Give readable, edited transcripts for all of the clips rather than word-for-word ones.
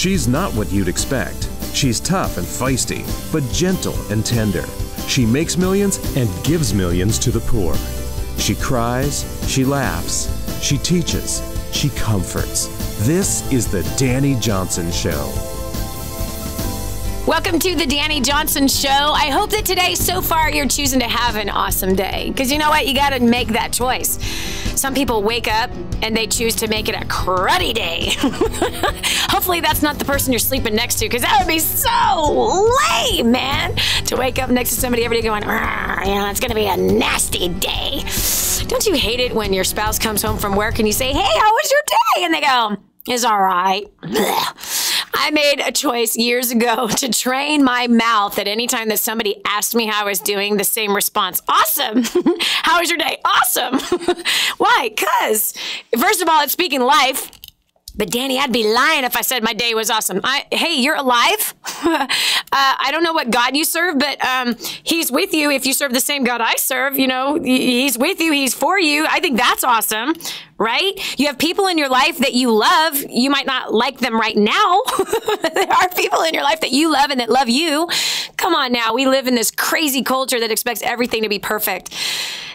She's not what you'd expect. She's tough and feisty, but gentle and tender. She makes millions and gives millions to the poor. She cries, she laughs, she teaches, she comforts. This is the Dani Johnson Show. Welcome to the Dani Johnson Show. I hope that today, so far, you're choosing to have an awesome day. Because you know what? You got to make that choice. Some people wake up and they choose to make it a cruddy day. Hopefully that's not the person you're sleeping next to, because that would be so lame, man. To wake up next to somebody every day going, it's going to be a nasty day. Don't you hate it when your spouse comes home from work and you say, hey, how was your day? And they go, it's all right. Blech. I made a choice years ago to train my mouth at any time that somebody asked me how I was doing, the same response. Awesome. How was your day? Awesome. Why? Because, first of all, it's speaking life. But Dani, I'd be lying if I said my day was awesome. Hey, you're alive. I don't know what God you serve, but he's with you if you serve the same God I serve. You know, he's with you. He's for you. I think that's awesome, right? You have people in your life that you love. You might not like them right now. There are people in your life that you love and that love you. Come on now. We live in this crazy culture that expects everything to be perfect,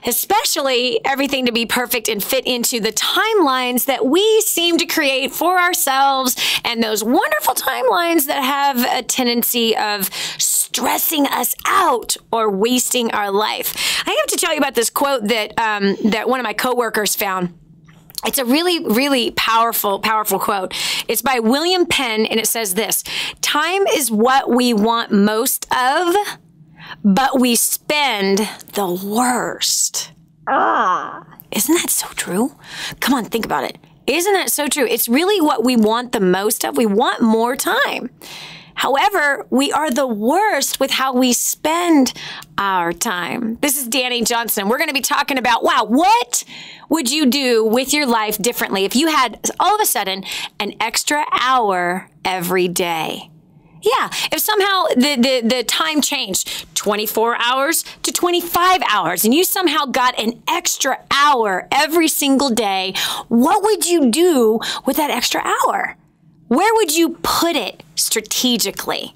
especially everything to be perfect and fit into the timelines that we seem to create for ourselves, and those wonderful timelines that have a tendency of stressing us out or wasting our life. I have to tell you about this quote that that one of my coworkers found. It's a really, really powerful quote. It's by William Penn, and it says this: time is what we want most of, but we spend the worst. Isn't that so true? Come on, think about it. Isn't that so true? It's really what we want the most of. We want more time. However, we are the worst with how we spend our time. This is Dani Johnson. We're going to be talking about, wow, what would you do with your life differently if you had all of a sudden an extra hour every day? Yeah, if somehow the time changed 24 hours to 25 hours and you somehow got an extra hour every single day, what would you do with that extra hour? Where would you put it strategically?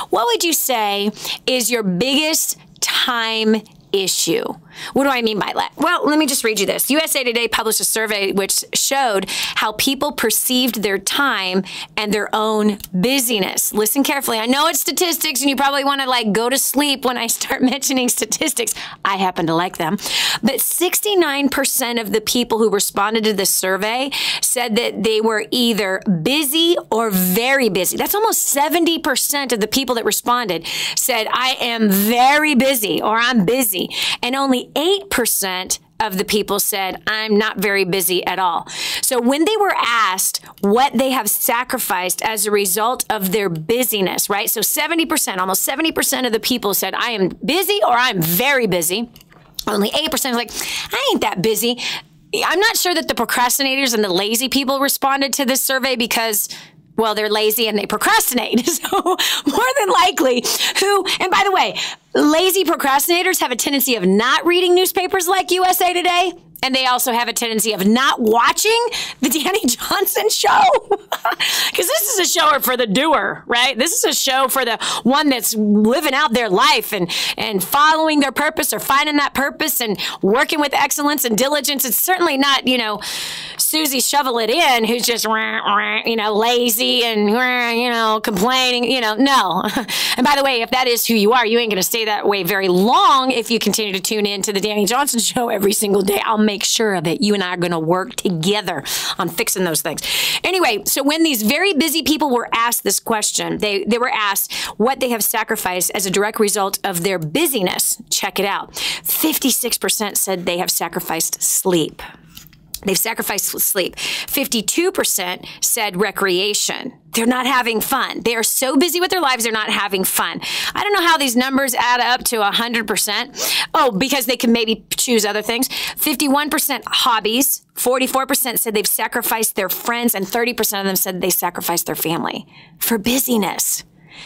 What would you say is your biggest time issue? What do I mean by that? Well, let me just read you this. USA Today published a survey which showed how people perceived their time and their own busyness. Listen carefully. I know it's statistics and you probably want to go to sleep when I start mentioning statistics. I happen to like them. But 69% of the people who responded to this survey said that they were either busy or very busy. That's almost 70% of the people that responded said, I am very busy or I'm busy. And only 8% of the people said, I'm not very busy at all. So when they were asked what they have sacrificed as a result of their busyness, right? So 70%, almost 70% of the people said, I am busy or I'm very busy. Only 8% was like, I ain't that busy. I'm not sure that the procrastinators and the lazy people responded to this survey because, well, they're lazy and they procrastinate. So more than likely, and by the way, lazy procrastinators have a tendency of not reading newspapers like USA Today. And they also have a tendency of not watching the Dani Johnson Show. Because this is a show for the doer, right? This is a show for the one that's living out their life and following their purpose or finding that purpose and working with excellence and diligence. It's certainly not, Susie Shovel It In, who's just, lazy and, complaining, no. And by the way, if that is who you are, you ain't going to stay that way very long if you continue to tune in to the Dani Johnson Show every single day. I'll make sure of it. You and I are going to work together on fixing those things. Anyway, so when these very busy people were asked this question, they were asked what they have sacrificed as a direct result of their busyness. Check it out. 56% said they have sacrificed sleep. They've sacrificed sleep. 52% said recreation. They're not having fun. They are so busy with their lives, they're not having fun. I don't know how these numbers add up to 100%. Oh, because they can maybe choose other things. 51% hobbies. 44% said they've sacrificed their friends, and 30% of them said they sacrificed their family for busyness.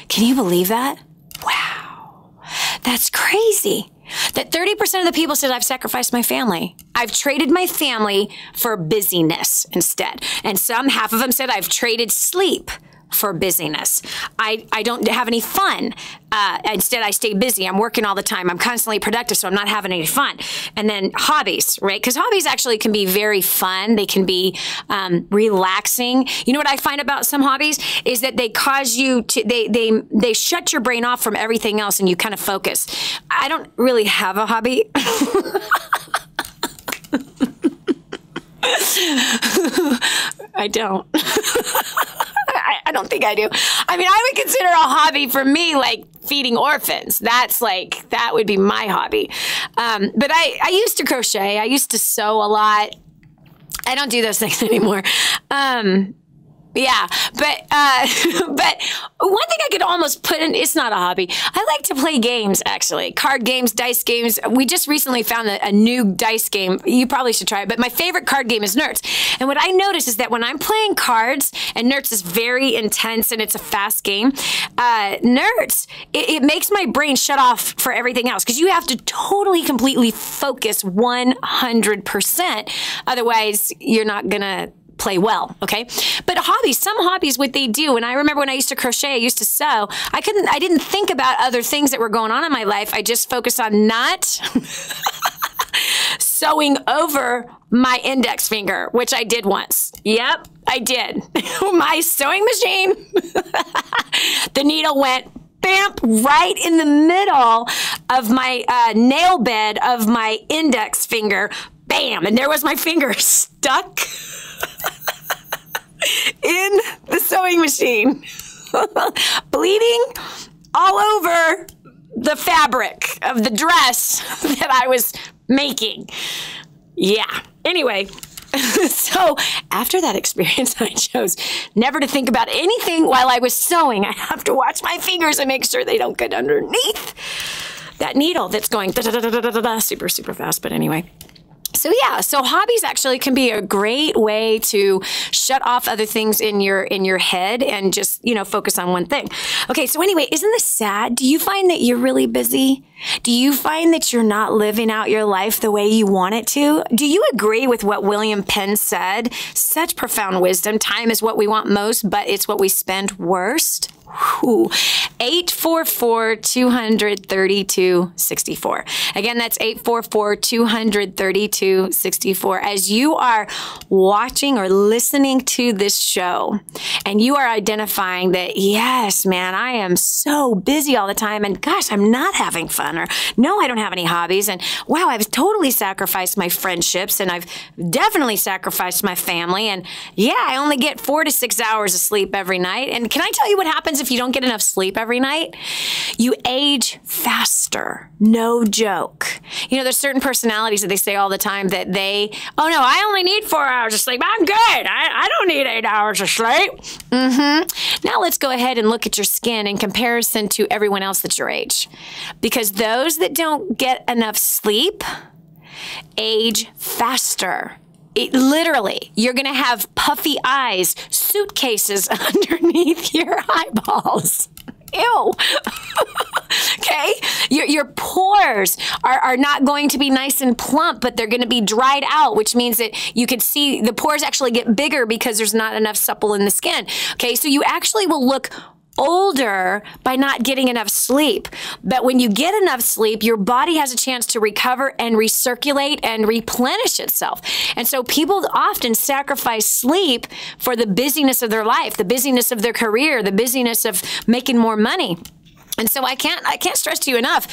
Can you believe that? Wow. That's crazy. That 30% of the people said, I've sacrificed my family. I've traded my family for busyness instead. And half of them said, I've traded sleep for busyness. I don't have any fun. Instead, I stay busy. I'm working all the time. I'm constantly productive, so I'm not having any fun. And then hobbies, right? Because hobbies actually can be very fun. They can be relaxing. You know what I find about some hobbies is that they cause you to, they shut your brain off from everything else and you kind of focus. I don't really have a hobby. I don't. I don't think I do. I mean, I would consider a hobby for me like feeding orphans. That would be my hobby. But I used to crochet. I used to sew a lot. I don't do those things anymore. Yeah, but one thing I could almost put in, it's not a hobby. I like to play games, actually. Card games, dice games. We just recently found a new dice game. You probably should try it, but my favorite card game is Nerds. And what I notice is that when I'm playing cards, and Nerds is very intense and it's a fast game, Nerds, it makes my brain shut off for everything else because you have to totally, completely focus 100%. Otherwise, you're not going to play well, okay? But hobbies, some hobbies, what they do, and I remember when I used to crochet, I used to sew, I didn't think about other things that were going on in my life. I just focused on not sewing over my index finger, which I did once. Yep, I did. My sewing machine, the needle went bamp right in the middle of my nail bed of my index finger. Bam, and there was my finger stuck in the sewing machine, bleeding all over the fabric of the dress that I was making. Yeah. Anyway, so after that experience, I chose never to think about anything while I was sewing. I have to watch my fingers and make sure they don't get underneath that needle that's going super, super fast. But anyway. So yeah, so hobbies actually can be a great way to shut off other things in your head and just, focus on one thing. Okay, so anyway, isn't this sad? Do you find that you're really busy? Do you find that you're not living out your life the way you want it to? Do you agree with what William Penn said? Such profound wisdom. Time is what we want most, but it's what we spend worst. 844-232-64. Again, that's 844-232-64. As you are watching or listening to this show and you are identifying that, yes, man, I am so busy all the time and gosh, I'm not having fun, or no, I don't have any hobbies, and wow, I've totally sacrificed my friendships and I've definitely sacrificed my family, and yeah, I only get 4 to 6 hours of sleep every night. And can I tell you what happens if you don't get enough sleep every night? You age faster. No joke. There's certain personalities that they say all the time that oh no, I only need 4 hours of sleep. I'm good. I don't need 8 hours of sleep. Now let's go ahead and look at your skin in comparison to everyone else that's your age. Because those that don't get enough sleep age faster. Literally, you're going to have puffy eyes, suitcases underneath your eyeballs. Ew. Okay? Your pores are not going to be nice and plump, but they're going to be dried out, which means that you can see the pores actually get bigger because there's not enough supple in the skin. Okay? So you actually will look older by not getting enough sleep. But when you get enough sleep, your body has a chance to recover and recirculate and replenish itself. And so people often sacrifice sleep for the busyness of their life, the busyness of their career, the busyness of making more money. And so I can't stress to you enough.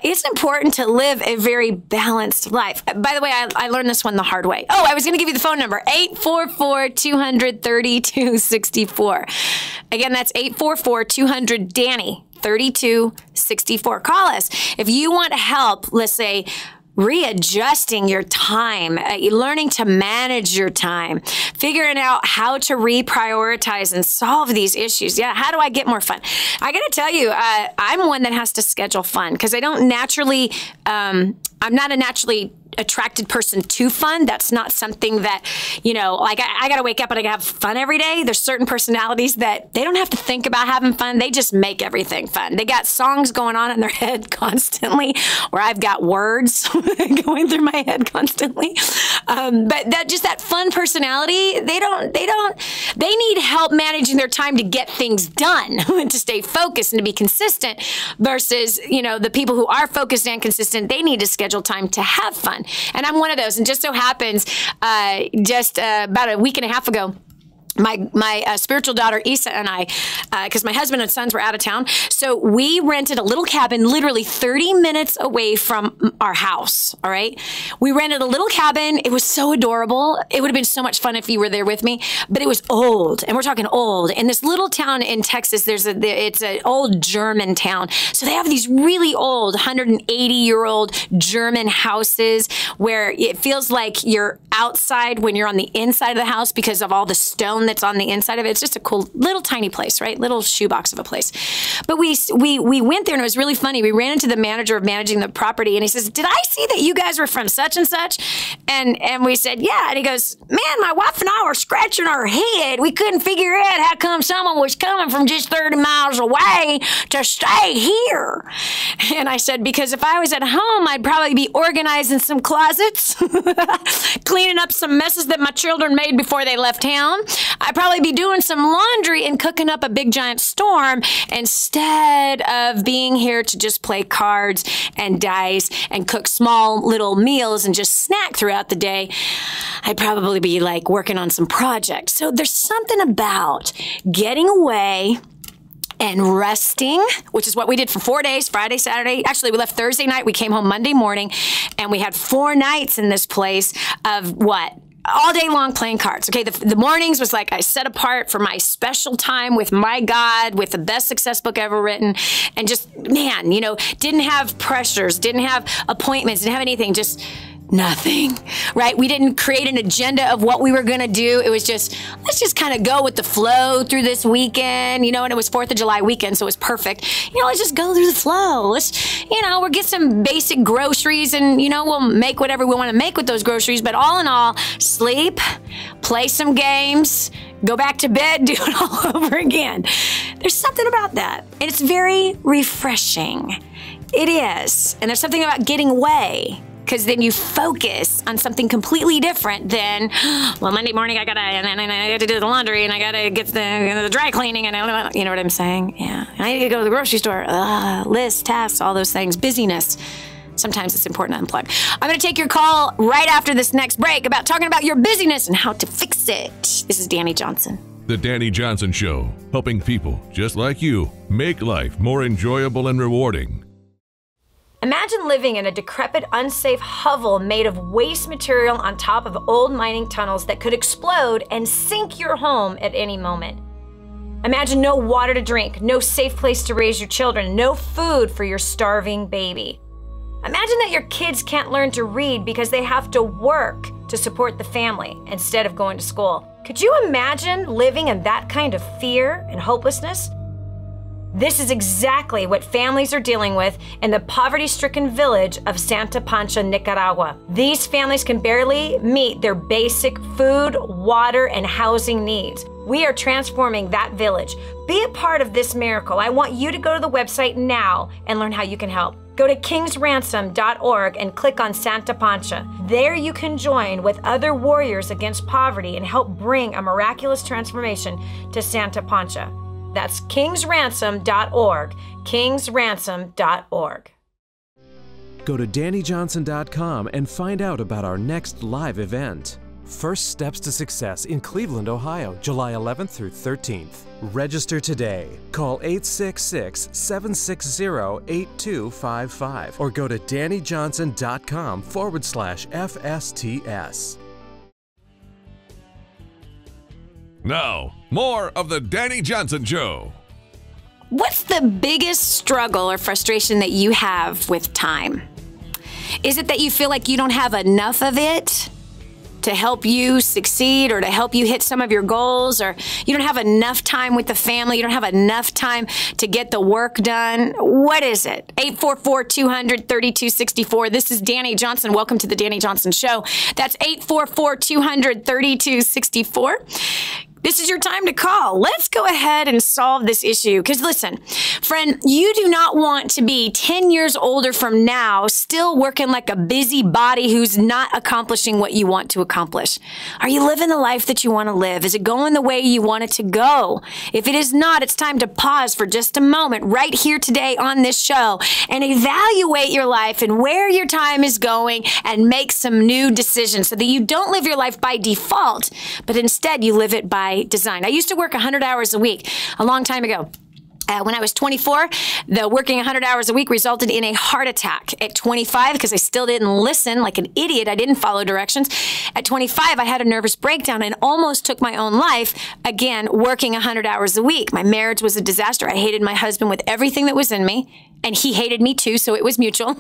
It's important to live a very balanced life. By the way, I learned this one the hard way. Oh, I was going to give you the phone number, 844-232-64. Again, that's 844-200-DANI, 3264. Call us. If you want help, let's say, readjusting your time, learning to manage your time, figuring out how to reprioritize and solve these issues. Yeah, how do I get more fun? I got to tell you, I'm one that has to schedule fun because I don't naturally I'm not a naturally attracted person to fun. That's not something that, you know, like I got to wake up and I got to have fun every day. There's certain personalities that they don't have to think about having fun. They just make everything fun. They got songs going on in their head constantly, where I've got words going through my head constantly. But that fun personality, they need help managing their time to get things done, to stay focused and to be consistent, versus, you know, the people who are focused and consistent, they need to schedule time to have fun. And I'm one of those. And just so happens, about a week and a half ago, my spiritual daughter Isa and I, because my husband and sons were out of town, so we rented a little cabin literally 30 minutes away from our house. All right, we rented a little cabin. It was so adorable. It would have been so much fun if you were there with me, but it was old, and we're talking old. In this little town in Texas, it's an old German town, so they have these really old 180-year-old German houses where it feels like you're outside when you're on the inside of the house because of all the stone that's on the inside of it. It's just a cool little tiny place, right? Little shoebox of a place. But we went there and it was really funny. We ran into the manager of managing the property and he says, "Did I see that you guys were from such and such?" And we said, "Yeah." And he goes, "Man, my wife and I were scratching our head. We couldn't figure out how come someone was coming from just 30 miles away to stay here." And I said, "Because if I was at home, I'd probably be organizing some closets, cleaning up some messes that my children made before they left town. I'd probably be doing some laundry and cooking up a big giant storm instead of being here to just play cards and dice and cook small little meals and just snack throughout the day. I'd probably be like working on some projects." So there's something about getting away and resting, which is what we did for 4 days, Friday, Saturday. Actually, we left Thursday night. We came home Monday morning, and we had 4 nights in this place of what? All day long playing cards. Okay, the mornings was like I set apart for my special time with my God, with the best success book ever written, and just, man, you know, didn't have pressures, didn't have appointments, didn't have anything, just nothing, right? We didn't create an agenda of what we were going to do. It was just, let's just kind of go with the flow through this weekend, you know, and it was 4th of July weekend, so it was perfect. You know, let's just go through the flow. Let's, you know, we'll get some basic groceries and, you know, we'll make whatever we want to make with those groceries. But all in all, sleep, play some games, go back to bed, do it all over again. There's something about that. And it's very refreshing. It is. And there's something about getting away, because then you focus on something completely different than, well, Monday morning I gotta do the laundry and I gotta get the dry cleaning and you know what I'm saying? Yeah, I need to go to the grocery store. Lists, tasks, all those things, busyness. Sometimes it's important to unplug. I'm gonna take your call right after this next break about talking about your busyness and how to fix it. This is Dani Johnson. The Dani Johnson Show, helping people just like you make life more enjoyable and rewarding. Imagine living in a decrepit, unsafe hovel made of waste material on top of old mining tunnels that could explode and sink your home at any moment. Imagine no water to drink, no safe place to raise your children, no food for your starving baby. Imagine that your kids can't learn to read because they have to work to support the family instead of going to school. Could you imagine living in that kind of fear and hopelessness? This is exactly what families are dealing with in the poverty-stricken village of Santa Pancha, Nicaragua. These families can barely meet their basic food, water, and housing needs. We are transforming that village. Be a part of this miracle. I want you to go to the website now and learn how you can help. Go to kingsransom.org and click on Santa Pancha. There you can join with other warriors against poverty and help bring a miraculous transformation to Santa Pancha. That's kingsransom.org, kingsransom.org. Go to DaniJohnson.com and find out about our next live event. First Steps to Success in Cleveland, Ohio, July 11th through 13th. Register today. Call 866-760-8255 or go to DaniJohnson.com/FSTS. Now, more of the Dani Johnson Show. What's the biggest struggle or frustration that you have with time? Is it that you feel like you don't have enough of it? to help you succeed or to help you hit some of your goals, or you don't have enough time with the family, you don't have enough time to get the work done? What is it? 844-200-3264. This is Dani Johnson. Welcome to the Dani Johnson Show. That's 844-200-3264. This is your time to call. Let's go ahead and solve this issue. Because listen, friend, you do not want to be 10 years older from now, still working like a busybody who's not accomplishing what you want to accomplish. Are you living the life that you want to live? Is it going the way you want it to go? If it is not, it's time to pause for just a moment right here today on this show and evaluate your life and where your time is going and make some new decisions so that you don't live your life by default, but instead you live it by design. I used to work 100 hours a week a long time ago. When I was 24, the working 100 hours a week resulted in a heart attack. At 25, because I still didn't listen like an idiot, I didn't follow directions. At 25, I had a nervous breakdown and almost took my own life, again, working 100 hours a week. My marriage was a disaster. I hated my husband with everything that was in me, and he hated me too, so it was mutual.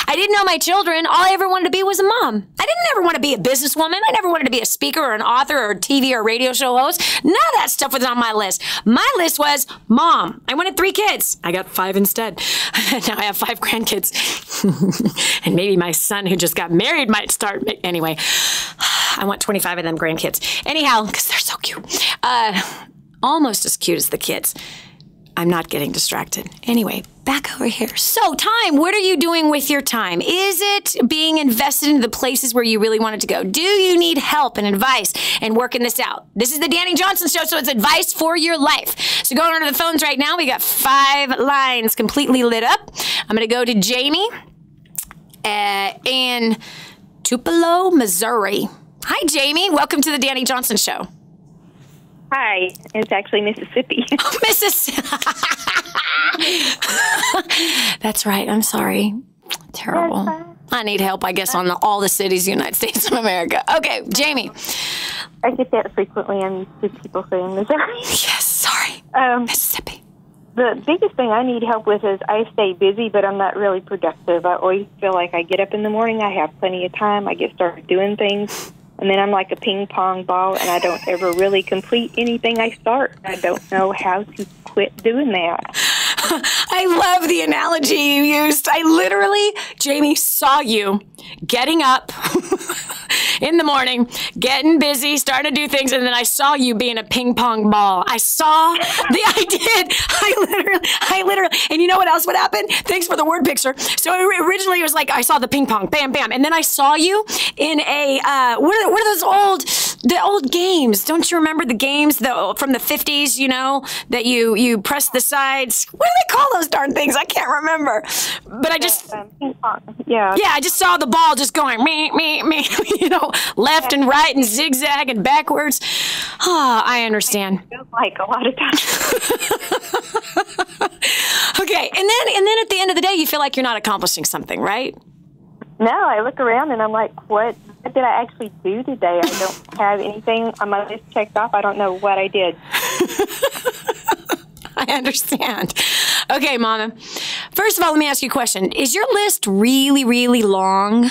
I didn't know my children. All I ever wanted to be was a mom. I didn't ever want to be a businesswoman. I never wanted to be a speaker or an author or a TV or radio show host. None of that stuff was on my list. My list was mom. I wanted 3 kids. I got 5 instead. Now I have 5 grandkids. And maybe my son who just got married might start. Anyway, I want 25 of them grandkids. Anyhow, because they're so cute. Almost as cute as the kids. I'm not getting distracted. Anyway, back over here. So time, what are you doing with your time? Is it being invested into the places where you really wanted to go? Do you need help and advice and working this out? This is the Dani Johnson Show, so it's advice for your life. So going on to the phones right now, we got 5 lines completely lit up. I'm going to go to Jamie in Tupelo, Missouri. Hi, Jamie. Welcome to the Dani Johnson Show. Hi, it's actually Mississippi. Oh, Mississippi. That's right. I'm sorry. Terrible. I need help, I guess, on all the cities in the United States of America. Okay, Jamie. I get that frequently. I'm used to people saying Missouri. Yes, sorry. Mississippi. The biggest thing I need help with is I stay busy, but I'm not really productive. I always feel like I get up in the morning, I have plenty of time, I get started doing things. And then I'm like a ping pong ball, and I don't ever really complete anything I start. I don't know how to quit doing that. I love the analogy you used. I literally, Jamie, saw you getting up in the morning, getting busy, starting to do things, and then I saw you being a ping pong ball. I did. I literally, and you know what else would happen? Thanks for the word picture. So originally it was like I saw the ping pong, bam, bam, and then I saw you in a, what are those old games? Don't you remember the games from the 50s, you know, that you press the sides? What do they call those darn things? I can't remember. But I just, ping pong. Yeah, I just saw the ball just going me, you know, left and right and zigzag and backwards. Oh, I understand. It feels like a lot of times. Okay, and then at the end of the day, you feel like you're not accomplishing something, right? No, I look around and I'm like, what did I actually do today? I don't have anything on my list checked off. I don't know what I did. I understand. Okay, Mama. First of all, let me ask you a question. Is your list really, really long?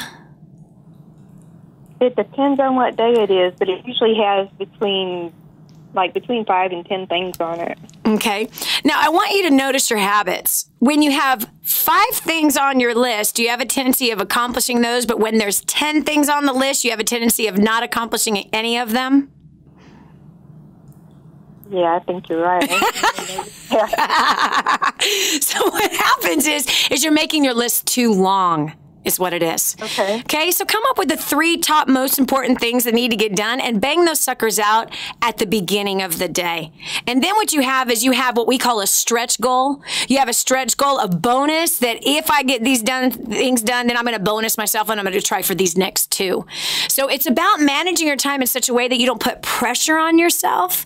It depends on what day it is, but it usually has between 5 and 10 things on it. Okay. Now, I want you to notice your habits. When you have 5 things on your list, you have a tendency of accomplishing those, but when there's 10 things on the list, you have a tendency of not accomplishing any of them? Yeah, I think you're right. So what happens is you're making your list too long. Is what it is. Okay. Okay, so come up with the 3 top most important things that need to get done and bang those suckers out at the beginning of the day. And then what you have is you have what we call a stretch goal. You have a stretch goal, a bonus that if I get these things done, then I'm going to bonus myself and I'm going to try for these next 2. So it's about managing your time in such a way that you don't put pressure on yourself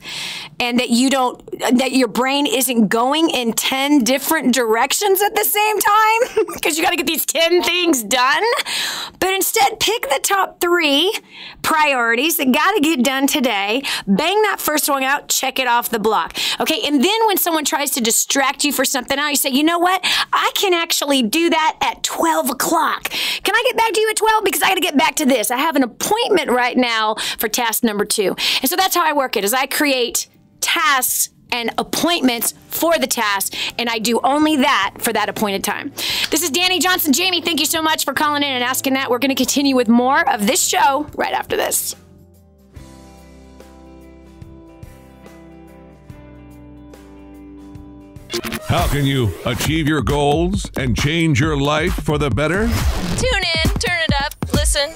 and that your brain isn't going in 10 different directions at the same time because you got to get these 10 things done. But instead, pick the top 3 priorities that got to get done today. Bang that first one out, check it off the block. Okay, and then when someone tries to distract you for something else, you say, you know what? I can actually do that at 12 o'clock. Can I get back to you at 12? Because I got to get back to this. I have an appointment right now for task number 2. And so that's how I work it, is I create tasks and appointments for the task, and I do only that for that appointed time. This is Dani Johnson. Jamie, thank you so much for calling in and asking that. We're going to continue with more of this show right after this. How can you achieve your goals and change your life for the better? Tune in, turn it up, listen.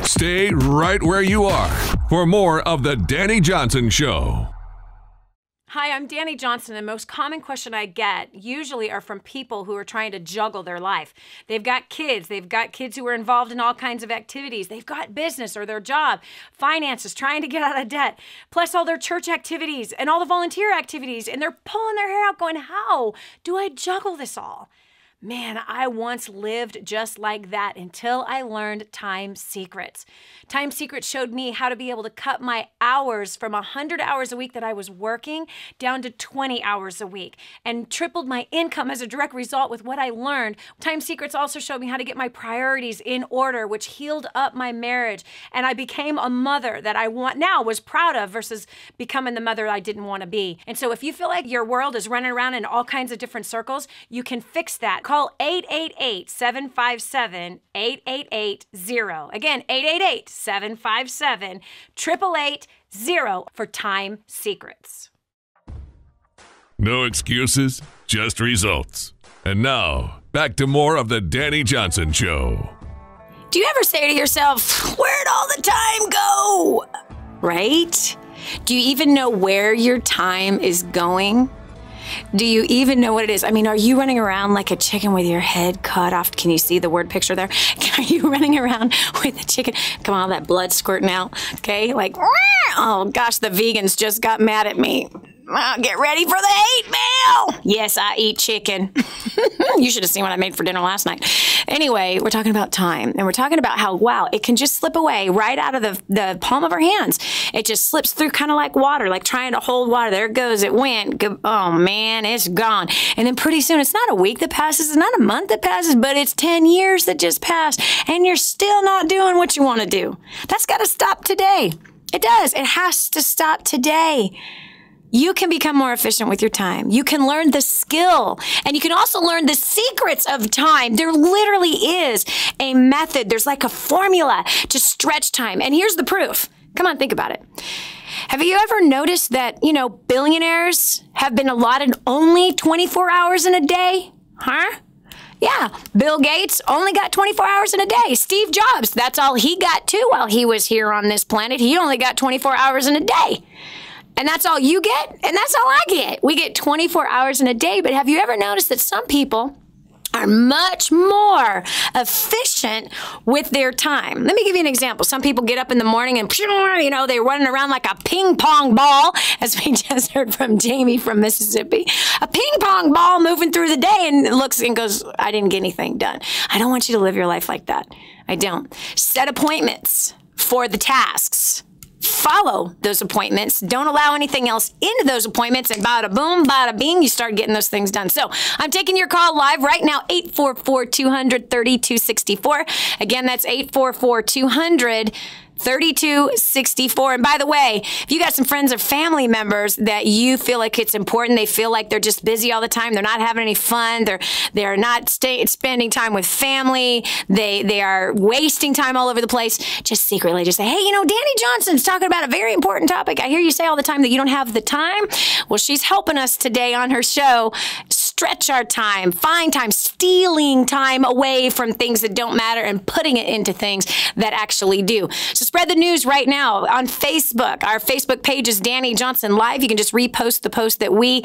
Stay right where you are for more of the Dani Johnson Show. Hi, I'm Dani Johnson, and the most common question I get usually are from people who are trying to juggle their life. They've got kids who are involved in all kinds of activities. They've got business or their job, finances, trying to get out of debt, plus all their church activities and all the volunteer activities, and they're pulling their hair out going, how do I juggle this all? Man, I once lived just like that until I learned Time Secrets. Time Secrets showed me how to be able to cut my hours from 100 hours a week that I was working down to 20 hours a week and tripled my income as a direct result with what I learned. Time Secrets also showed me how to get my priorities in order, which healed up my marriage. And I became a mother that I was proud of versus becoming the mother I didn't want to be. And so if you feel like your world is running around in all kinds of different circles, you can fix that. Call 888-757-8880. Again, 888-757-8880 for Time Secrets. No excuses, just results. And now, back to more of the Dani Johnson Show. Do you ever say to yourself, where'd all the time go? Right? Do you even know where your time is going? Do you even know what it is? I mean, are you running around like a chicken with your head cut off? Can you see the word picture there? Are you running around with a chicken? Come on, that blood squirting out. Okay, like, oh gosh, the vegans just got mad at me. Get ready for the hate mail. Yes, I eat chicken. You should have seen what I made for dinner last night. Anyway, we're talking about time, and we're talking about how, wow, it can just slip away right out of the palm of our hands. It just slips through kind of like water, like trying to hold water. There it goes. It went. Oh, man, it's gone. And then pretty soon, it's not a week that passes. It's not a month that passes, but it's 10 years that just passed, and you're still not doing what you want to do. That's got to stop today. It does. It has to stop today. You can become more efficient with your time. You can learn the skill, and you can also learn the secrets of time. There literally is a method. There's like a formula to stretch time. And here's the proof. Come on, think about it. Have you ever noticed that, billionaires have been allotted only 24 hours in a day? Huh? Yeah, Bill Gates only got 24 hours in a day. Steve Jobs, that's all he got too while he was here on this planet. He only got 24 hours in a day. And that's all you get, and that's all I get. We get 24 hours in a day, but have you ever noticed that some people are much more efficient with their time? Let me give you an example. Some people get up in the morning and, they're running around like a ping pong ball, as we just heard from Jamie from Mississippi. A ping pong ball moving through the day and looks and goes, I didn't get anything done. I don't want you to live your life like that. I don't. Set appointments for the tasks. Follow those appointments. Don't allow anything else into those appointments, and bada boom, bada bing, you start getting those things done. So I'm taking your call live right now, 844-200-3264. Again, that's 844-200-3264. And by the way, if you got some friends or family members that you feel like it's important, they feel like they're just busy all the time, they're not having any fun, they're not spending time with family, they are wasting time all over the place, just secretly just say, hey, Dani Johnson's talking about a very important topic. I hear you say all the time that you don't have the time. Well, she's helping us today on her show stretch our time, find time, stealing time away from things that don't matter and putting it into things that actually do. So spread the news right now on Facebook. Our Facebook page is Dani Johnson Live. You can just repost the post that we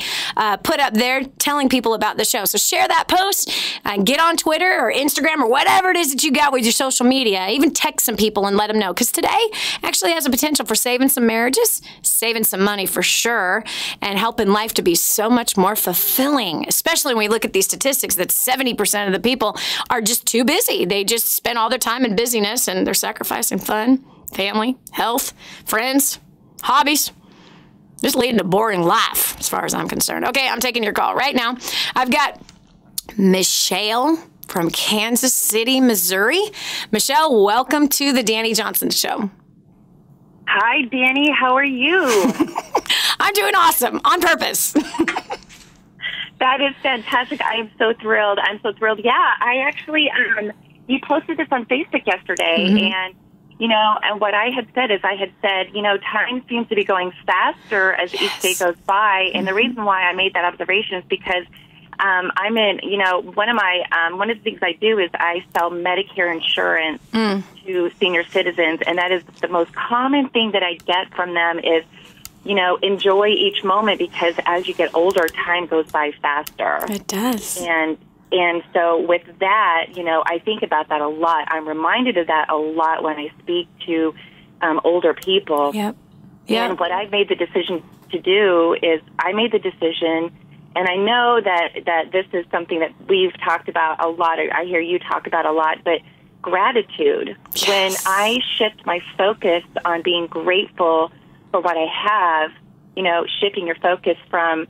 put up there telling people about the show. So share that post and get on Twitter or Instagram or whatever it is that you got with your social media. Even text some people and let them know, because today actually has a potential for saving some marriages, saving some money for sure, and helping life to be so much more fulfilling, especially when we look at these statistics that 70% of the people are just too busy. They just spend all their time in busyness and they're sacrificing fun, family, health, friends, hobbies. Just leading a boring life as far as I'm concerned. Okay, I'm taking your call right now. I've got Michelle from Kansas City, Missouri. Michelle, welcome to the Dani Johnson Show. Hi, Dani. How are you? I'm doing awesome, on purpose. That is fantastic. I am so thrilled. I'm so thrilled. Yeah, I actually, you posted this on Facebook yesterday, and, you know, and what I had said is you know, time seems to be going faster as each day goes by, and the reason why I made that observation is because I'm in, you know, one of the things I do is I sell Medicare insurance to senior citizens, and that is the most common thing that I get from them is, you know, enjoy each moment, because as you get older, time goes by faster. It does. And so with that, you know, I think about that a lot. I'm reminded of that a lot when I speak to older people. Yep. And what I've made the decision to do is I made the decision, and I know that this is something that we've talked about a lot. I hear you talk about a lot, but gratitude. Yes. When I shift my focus on being grateful for what I have, you know, shifting your focus from,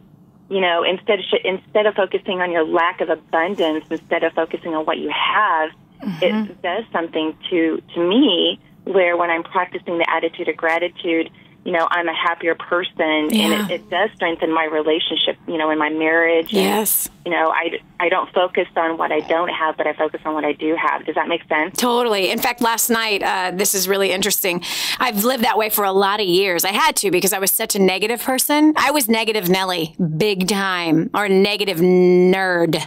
you know, instead of focusing on your lack of abundance, instead of focusing on what you have, it does something to me where when I'm practicing the attitude of gratitude, you know, I'm a happier person, and it does strengthen my relationship, you know, in my marriage. Yes. And, you know, I don't focus on what I don't have, but I focus on what I do have. Does that make sense? Totally. In fact, last night, this is really interesting. I've lived that way for a lot of years. I had to, because I was such a negative person. I was negative Nelly, big time, or negative nerd.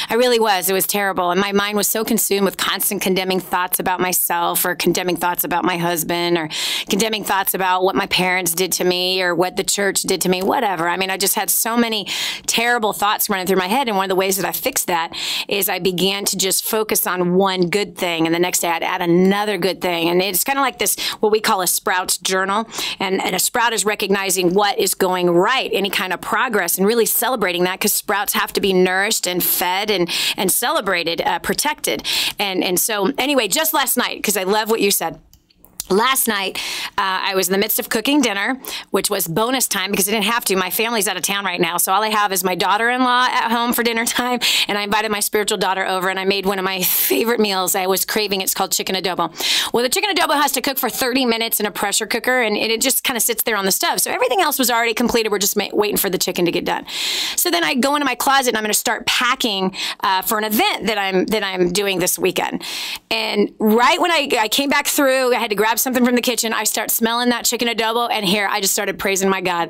I really was. It was terrible. And my mind was so consumed with constant condemning thoughts about myself, or condemning thoughts about my husband, or condemning thoughts about what my parents did to me, or what the church did to me, whatever. I mean, I just had so many terrible thoughts running through my head. And one of the ways that I fixed that is I began to just focus on one good thing. And the next day I'd add another good thing. And it's kind of like this, what we call a Sprout's journal. And a Sprout is recognizing what is going right, any kind of progress, and really celebrating that, because Sprouts have to be nourished and fed and celebrated, protected. And so anyway, just last night, because I love what you said. Last night, I was in the midst of cooking dinner, which was bonus time because I didn't have to. My family's out of town right now, so all I have is my daughter-in-law at home for dinner time, and I invited my spiritual daughter over, and I made one of my favorite meals I was craving. It's called chicken adobo. Well, the chicken adobo has to cook for 30 minutes in a pressure cooker, and it just kind of sits there on the stove. So everything else was already completed. We're just waiting for the chicken to get done. So then I go into my closet, and I'm going to start packing for an event that I'm doing this weekend. And right when I came back through, I had to grab something from the kitchen. I start smelling that chicken adobo, and here I just started praising my God.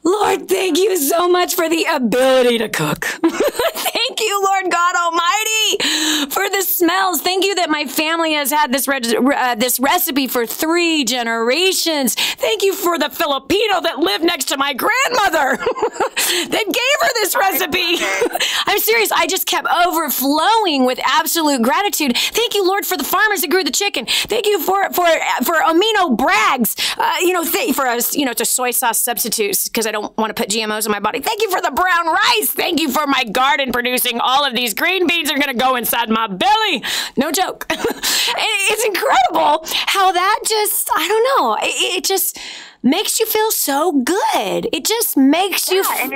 Lord, thank you so much for the ability to cook. Thank you, Lord God Almighty, for the smells. Thank you that my family has had this recipe for 3 generations. Thank you for the Filipino that lived next to my grandmother that gave her this recipe. I'm serious. I just kept overflowing with absolute gratitude. Thank you, Lord, for the farmers that grew the chicken. Thank you for amino brags, for us, to soy sauce substitutes, because I don't want to put GMOs in my body. Thank you for the brown rice. Thank you for my garden producing all of these green beans are going to go inside my belly. No joke. It's incredible how that just, I don't know, it just makes you feel so good. It just makes you... And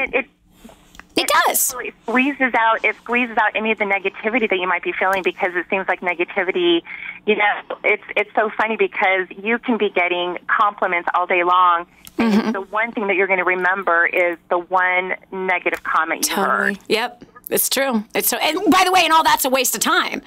it does. It squeezes out any of the negativity that you might be feeling, because it seems like negativity, it's so funny because you can be getting compliments all day long. And the one thing that you're going to remember is the one negative comment you heard. Yep. It's true. It's so, and by the way, and all that's a waste of time,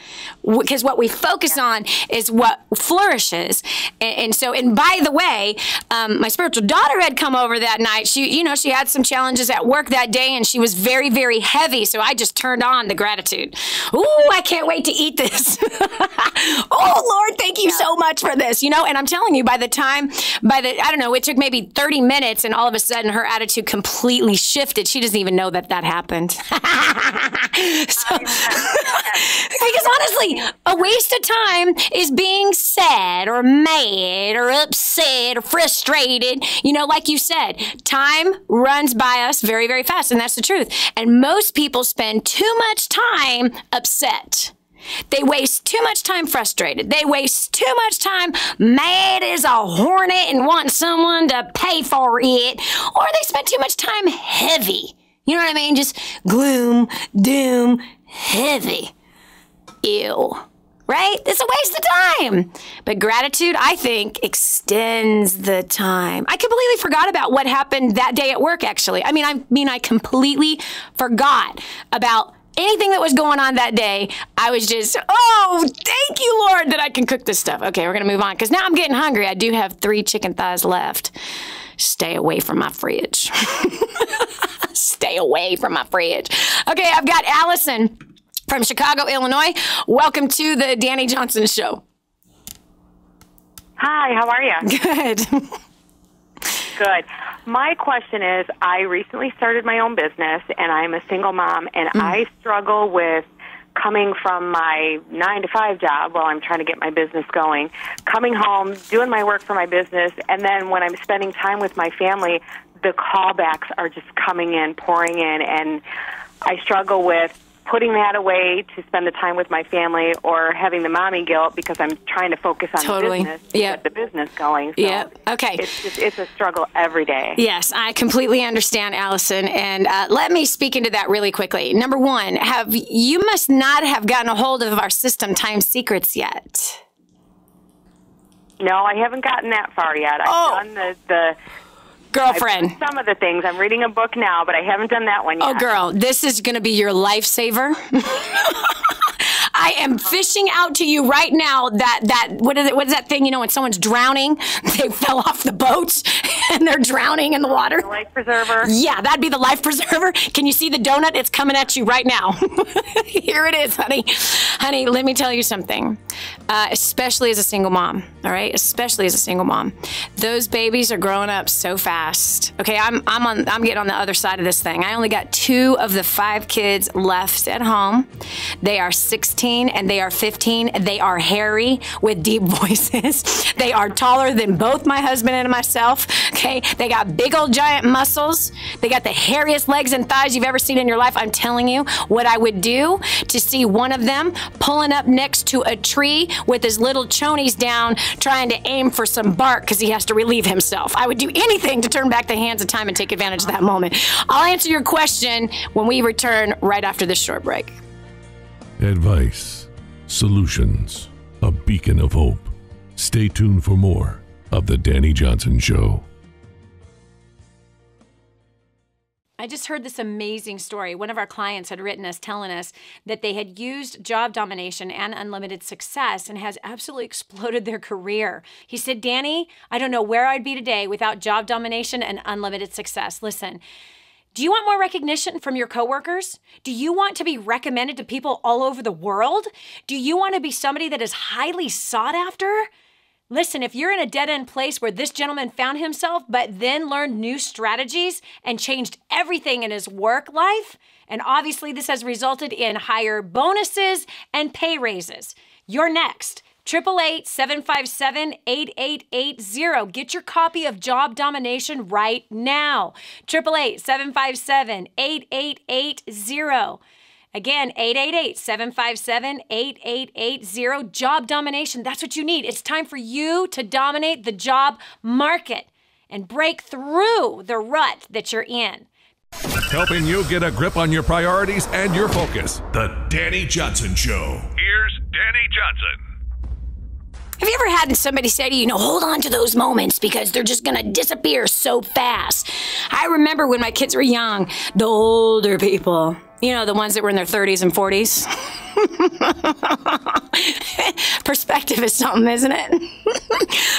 because what we focus on is what flourishes. And so, and by the way, my spiritual daughter had come over that night. She had some challenges at work that day, and she was very, very heavy. So I just turned on the gratitude. Ooh, I can't wait to eat this. Oh Lord, thank you so much for this. And I'm telling you, I don't know, it took maybe 30 minutes, and all of a sudden her attitude completely shifted. She doesn't even know that happened. Because honestly, a waste of time is being sad or mad or upset or frustrated. Like you said, time runs by us very, very fast, and that's the truth. And most people spend too much time upset. They waste too much time frustrated. They waste too much time mad as a hornet and want someone to pay for it. Or they spend too much time heavy. You know what I mean? Just gloom, doom, heavy. Ew. Right? It's a waste of time. But gratitude, I think, extends the time. I completely forgot about what happened that day at work, actually. I completely forgot about anything that was going on that day. I was just, oh, thank you, Lord, that I can cook this stuff. Okay, we're going to move on, because now I'm getting hungry. I do have 3 chicken thighs left. Stay away from my fridge. Stay away from my fridge. Okay, I've got Allison from Chicago, Illinois. Welcome to the Dani Johnson Show. Hi, how are you? Good. Good. My question is, I recently started my own business, and I'm a single mom, and I struggle with coming from my 9-to-5 job while I'm trying to get my business going, coming home, doing my work for my business, and then when I'm spending time with my family, the callbacks are just coming in, pouring in, and I struggle with putting that away to spend the time with my family, or having the mommy guilt because I'm trying to focus on the business to get the business going. So Okay. It's a struggle every day. Yes, I completely understand, Allison. And let me speak into that really quickly. Number one, you must not have gotten a hold of our system, Time Secrets, yet. No, I haven't gotten that far yet. I've done the girlfriend. I've done some of the things. I'm reading a book now, but I haven't done that one yet. Oh, girl, this is going to be your lifesaver. I am fishing out to you right now what is that thing, when someone's drowning, they fell off the boat and they're drowning in the water. The life preserver. Yeah, that'd be the life preserver. Can you see the donut? It's coming at you right now. Here it is, honey. Honey, let me tell you something. Especially as a single mom, all right? Especially as a single mom. Those babies are growing up so fast. Okay, I'm getting on the other side of this thing. I only got 2 of the 5 kids left at home. They are 16 and they are 15. They are hairy with deep voices. They are taller than both my husband and myself. Okay, they got big old giant muscles. They got the hairiest legs and thighs you've ever seen in your life. I'm telling you, what I would do to see one of them pulling up next to a tree with his little chonies down, trying to aim for some bark because he has to relieve himself. I would do anything to turn back the hands of time and take advantage of that moment. I'll answer your question when we return right after this short break. Advice, solutions, a beacon of hope. Stay tuned for more of The Dani Johnson Show. I just heard this amazing story. One of our clients had written us telling us that they had used job domination and unlimited success and has absolutely exploded their career. He said, Dani, I don't know where I'd be today without job domination and unlimited success. Listen, do you want more recognition from your coworkers? Do you want to be recommended to people all over the world? Do you want to be somebody that is highly sought after? Listen, if you're in a dead-end place where this gentleman found himself, but then learned new strategies and changed everything in his work life, and obviously this has resulted in higher bonuses and pay raises, you're next. 888-757-8880. Get your copy of Job Domination right now. 888-757-8880. Again, 888-757-8880. Job domination. That's what you need. It's time for you to dominate the job market and break through the rut that you're in. Helping you get a grip on your priorities and your focus. The Dani Johnson Show. Here's Dani Johnson. Have you ever had somebody say to you, hold on to those moments because they're just going to disappear so fast? I remember when my kids were young, the older people, the ones that were in their 30s and 40s. Perspective is something, isn't it?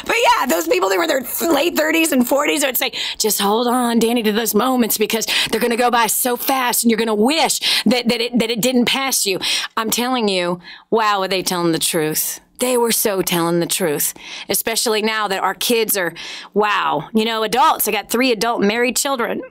But yeah, those people that were in their late 30s and 40s would say, just hold on, Dani, to those moments because they're going to go by so fast and you're going to wish that it didn't pass you. I'm telling you, wow, are they telling the truth? They were so telling the truth, especially now that our kids are, adults. I got 3 adult married children.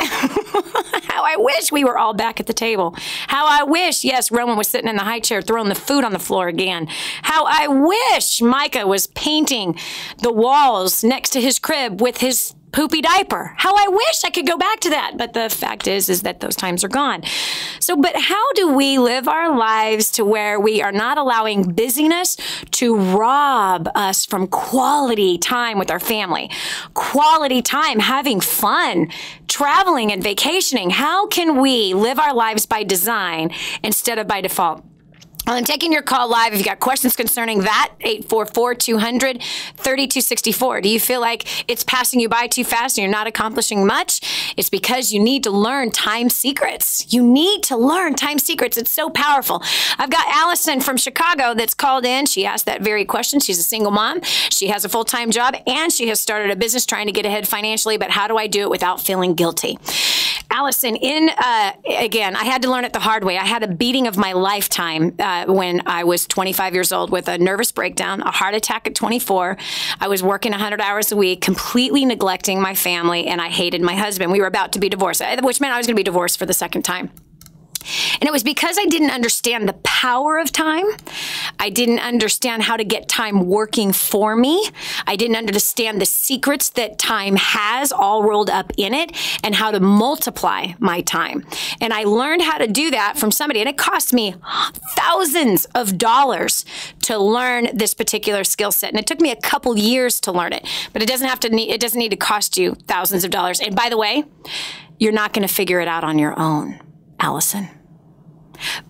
How I wish we were all back at the table. How I wish, yes, Roman was sitting in the high chair throwing the food on the floor again. How I wish Micah was painting the walls next to his crib with his poopy diaper. How I wish I could go back to that. But the fact is that those times are gone. But how do we live our lives to where we are not allowing busyness to rob us from quality time with our family, quality time having fun, traveling and vacationing? How can we live our lives by design instead of by default? Well, I'm taking your call live. If you got questions concerning that, 844-200-3264. Do you feel like it's passing you by too fast and you're not accomplishing much? It's because you need to learn time secrets. You need to learn time secrets. It's so powerful. I've got Allison from Chicago that's called in. She asked that very question. She's a single mom. She has a full-time job and she has started a business trying to get ahead financially, but how do I do it without feeling guilty? Allison, again, I had to learn it the hard way. I had a beating of my lifetime when I was 25 years old with a nervous breakdown, a heart attack at 24. I was working 100 hours a week, completely neglecting my family, and I hated my husband. We were about to be divorced, which meant I was going to be divorced for the second time. And it was because I didn't understand the power of time. I didn't understand how to get time working for me. I didn't understand the secrets that time has all rolled up in it and how to multiply my time. And I learned how to do that from somebody. And it cost me thousands of dollars to learn this particular skill set. And it took me a couple years to learn it. But it doesn't need to cost you thousands of dollars. And by the way, you're not going to figure it out on your own, Allison.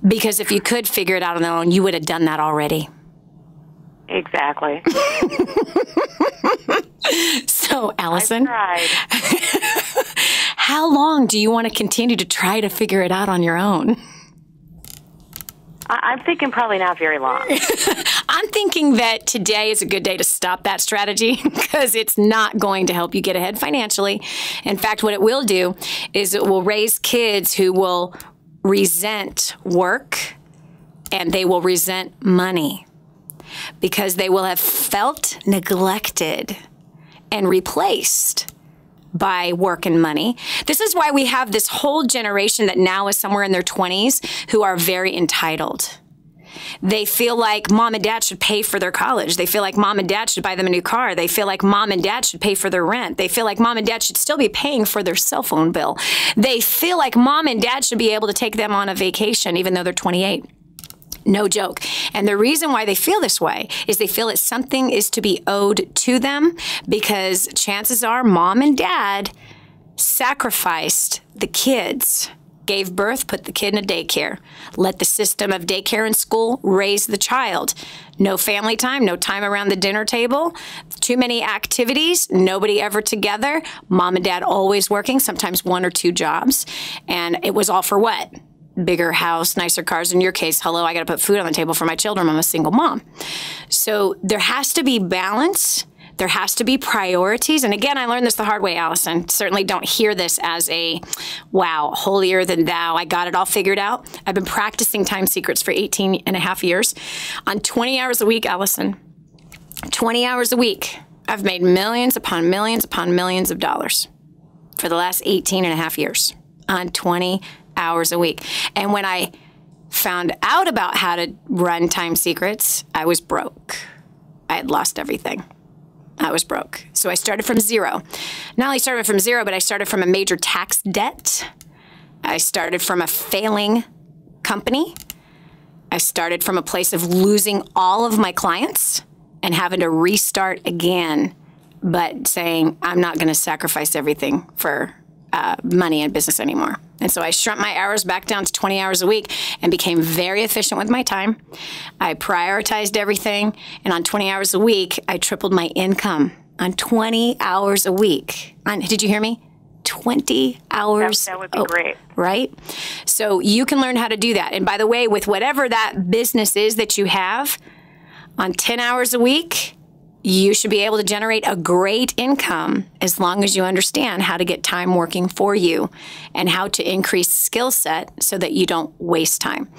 Because if you could figure it out on your own, you would have done that already. Exactly. So, Allison, I tried. How long do you want to continue to try to figure it out on your own? I'm thinking probably not very long. I'm thinking that today is a good day to stop that strategy because it's not going to help you get ahead financially. In fact, what it will do is it will raise kids who will resent work and they will resent money because they will have felt neglected and replaced by work and money. This is why we have this whole generation that now is somewhere in their 20s who are very entitled. They feel like mom and dad should pay for their college. They feel like mom and dad should buy them a new car. They feel like mom and dad should pay for their rent. They feel like mom and dad should still be paying for their cell phone bill. They feel like mom and dad should be able to take them on a vacation even though they're 28. No joke. And the reason why they feel this way is they feel that something is to be owed to them because chances are mom and dad sacrificed the kids, gave birth, put the kid in a daycare, let the system of daycare and school raise the child. No family time, no time around the dinner table, too many activities, nobody ever together, mom and dad always working, sometimes 1 or 2 jobs. And it was all for what? Bigger house, nicer cars. In your case, hello, I got to put food on the table for my children. I'm a single mom. So there has to be balance. There has to be priorities. And again, I learned this the hard way, Allison. Certainly don't hear this as a, wow, holier than thou. I got it all figured out. I've been practicing time secrets for 18 and a half years. On 20 hours a week, Allison, 20 hours a week, I've made millions upon millions upon millions of dollars for the last 18 and a half years on 20 hours a week. And when I found out about how to run time secrets, I was broke. I had lost everything. I was broke. So I started from zero. Not only started from zero, but I started from a major tax debt. I started from a failing company. I started from a place of losing all of my clients and having to restart again, but saying, I'm not going to sacrifice everything for money and business anymore. And so I shrunk my hours back down to 20 hours a week and became very efficient with my time. I prioritized everything. And on 20 hours a week, I tripled my income on 20 hours a week. Did you hear me? 20 hours. That would be great. Right? So you can learn how to do that. And by the way, with whatever that business is that you have, on 10 hours a week, you should be able to generate a great income as long as you understand how to get time working for you and how to increase skill set so that you don't waste time.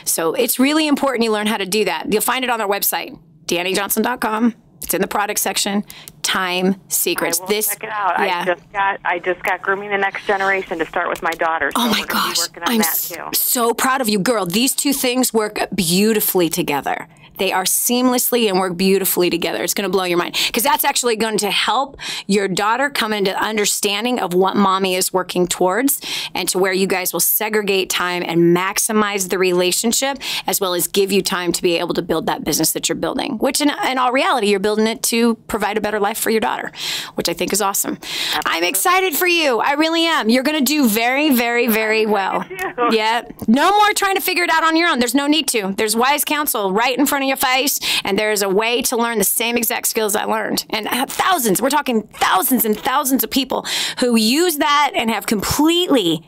So it's really important you learn how to do that. You'll find it on our website, DaniJohnson.com. It's in the product section. Time secrets. I will check it out. Yeah. I just got grooming the next generation to start with my daughter. So oh my we're gosh, working on I'm that too. So proud of you, girl. These two things work beautifully together. They are seamlessly and work beautifully together. It's going to blow your mind because that's actually going to help your daughter come into understanding of what mommy is working towards and to where you guys will segregate time and maximize the relationship as well as give you time to be able to build that business that you're building, which in all reality, you're building it to provide a better life for your daughter, which I think is awesome. Absolutely. I'm excited for you. I really am. You're going to do very, very, very well. Yeah. No more trying to figure it out on your own. There's no need to. There's wise counsel right in front of your face, and there's a way to learn the same exact skills I learned. And thousands, we're talking thousands and thousands of people who use that and have completely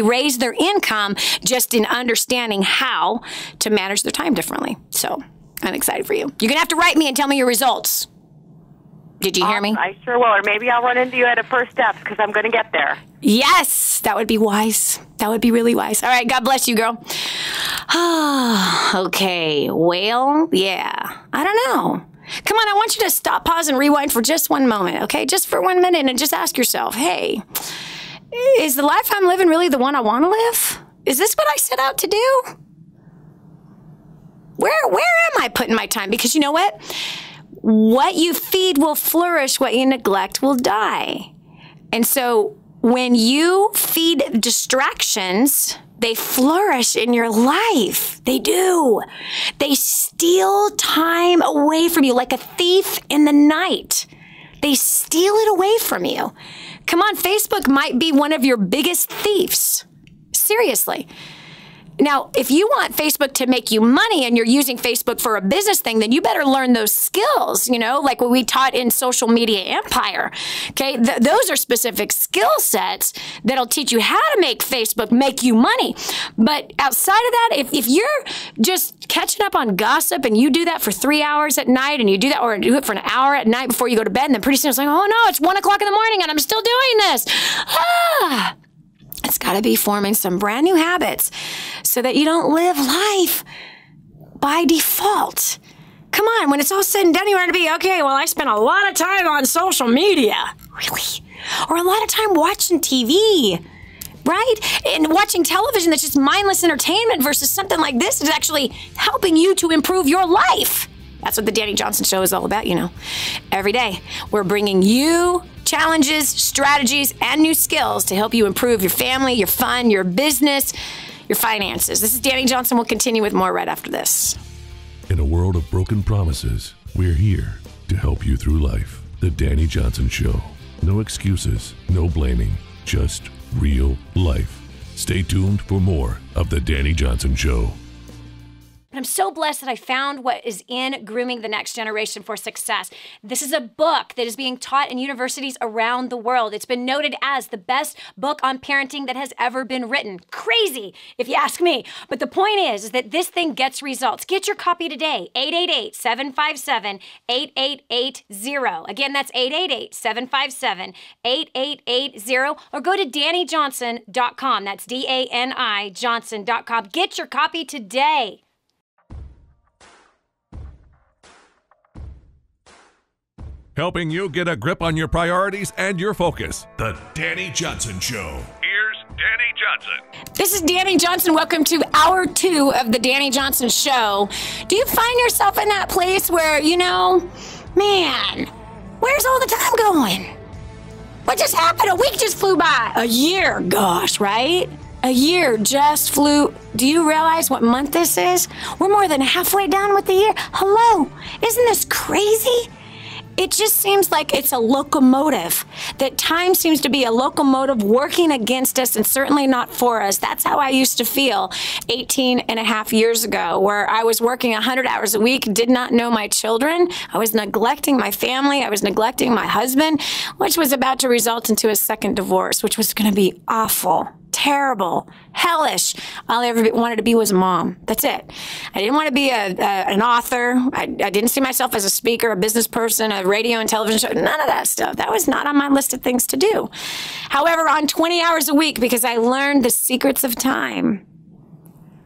raised their income just in understanding how to manage their time differently. So I'm excited for you. You're going to have to write me and tell me your results. Did you hear me? I sure will. Or maybe I'll run into you at a first steps because I'm going to get there. Yes, that would be wise. That would be really wise. All right, God bless you, girl. Okay, well, yeah, I don't know. Come on, I want you to stop, pause, and rewind for just one moment, okay? Just for 1 minute and just ask yourself, hey, is the life I'm living really the one I want to live? Is this what I set out to do? Where am I putting my time? Because you know what? What you feed will flourish, what you neglect will die. And so when you feed distractions, they flourish in your life. They do. They steal time away from you like a thief in the night. They steal it away from you. Come on, Facebook might be one of your biggest thieves. Seriously. Now, if you want Facebook to make you money and you're using Facebook for a business thing, then you better learn those skills, like what we taught in Social Media Empire. Okay, those are specific skill sets that'll teach you how to make Facebook make you money. But outside of that, if you're just catching up on gossip and you do that for 3 hours at night and you do that or do it for an hour at night before you go to bed, and then pretty soon it's like, oh no, it's 1 o'clock in the morning and I'm still doing this. It's got to be forming some brand new habits so that you don't live life by default. Come on, when it's all said and done, you want to be, okay, well, I spent a lot of time on social media. Really? Or a lot of time watching TV, right? And watching television that's just mindless entertainment versus something like this is actually helping you to improve your life. That's what the Dani Johnson Show is all about, Every day, we're bringing you challenges, strategies, and new skills to help you improve your family, your fun, your business, your finances. This is Dani Johnson. We'll continue with more right after this. In a world of broken promises, we're here to help you through life. The Dani Johnson Show. No excuses, no blaming, just real life. Stay tuned for more of The Dani Johnson Show. I'm so blessed that I found what is in Grooming the Next Generation for Success. This is a book that is being taught in universities around the world. It's been noted as the best book on parenting that has ever been written. Crazy, if you ask me. But the point is that this thing gets results. Get your copy today, 888-757-8880. Again, that's 888-757-8880. Or go to DaniJohnson.com. That's DANI Johnson.com. Get your copy today. Helping you get a grip on your priorities and your focus. The Dani Johnson Show. Here's Dani Johnson. This is Dani Johnson. Welcome to Hour 2 of the Dani Johnson Show. Do you find yourself in that place where, man, where's all the time going? What just happened? A week just flew by. A year, gosh, right? A year just flew. Do you realize what month this is? We're more than halfway done with the year. Hello, isn't this crazy? it just seems like it's a locomotive, that time seems to be a locomotive working against us and certainly not for us. That's how I used to feel 18 and a half years ago, where I was working 100 hours a week, did not know my children. I was neglecting my family. I was neglecting my husband, which was about to result into a second divorce, which was going to be awful, terrible, hellish. All I ever wanted to be was a mom. That's it. I didn't want to be an author. I didn't see myself as a speaker, a business person, a radio and television show, none of that stuff. That was not on my list of things to do. However, on 20 hours a week, because I learned the secrets of time,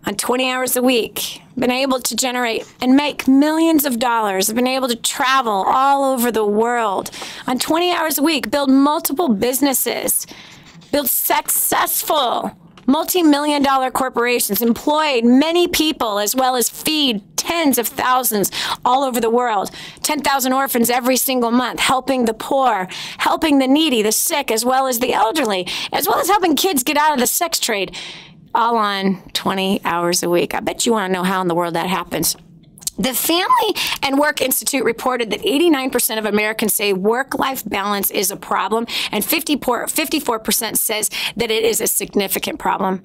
on 20 hours a week, been able to generate and make millions of dollars. I've been able to travel all over the world. On 20 hours a week, build multiple businesses, build successful multi-million-dollar corporations, employed many people, as well as feed tens of thousands all over the world. 10,000 orphans every single month, helping the poor, helping the needy, the sick, as well as the elderly, as well as helping kids get out of the sex trade, all on 20 hours a week. I bet you want to know how in the world that happens. The Family and Work Institute reported that 89% of Americans say work-life balance is a problem, and 54% says that it is a significant problem.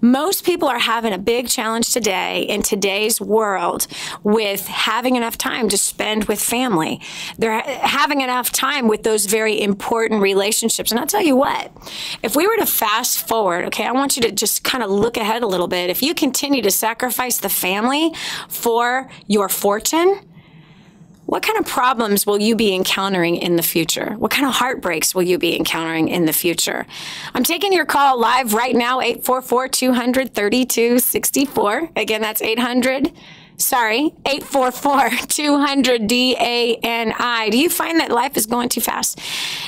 Most people are having a big challenge today in today's world with having enough time to spend with family. They're having enough time with those very important relationships. And I'll tell you what, if we were to fast forward, okay, I want you to just kind of look ahead a little bit. If you continue to sacrifice the family for your fortune, what kind of problems will you be encountering in the future? What kind of heartbreaks will you be encountering in the future? I'm taking your call live right now, 844-200-3264. Again, that's 844-200-DANI. Do you find that life is going too fast?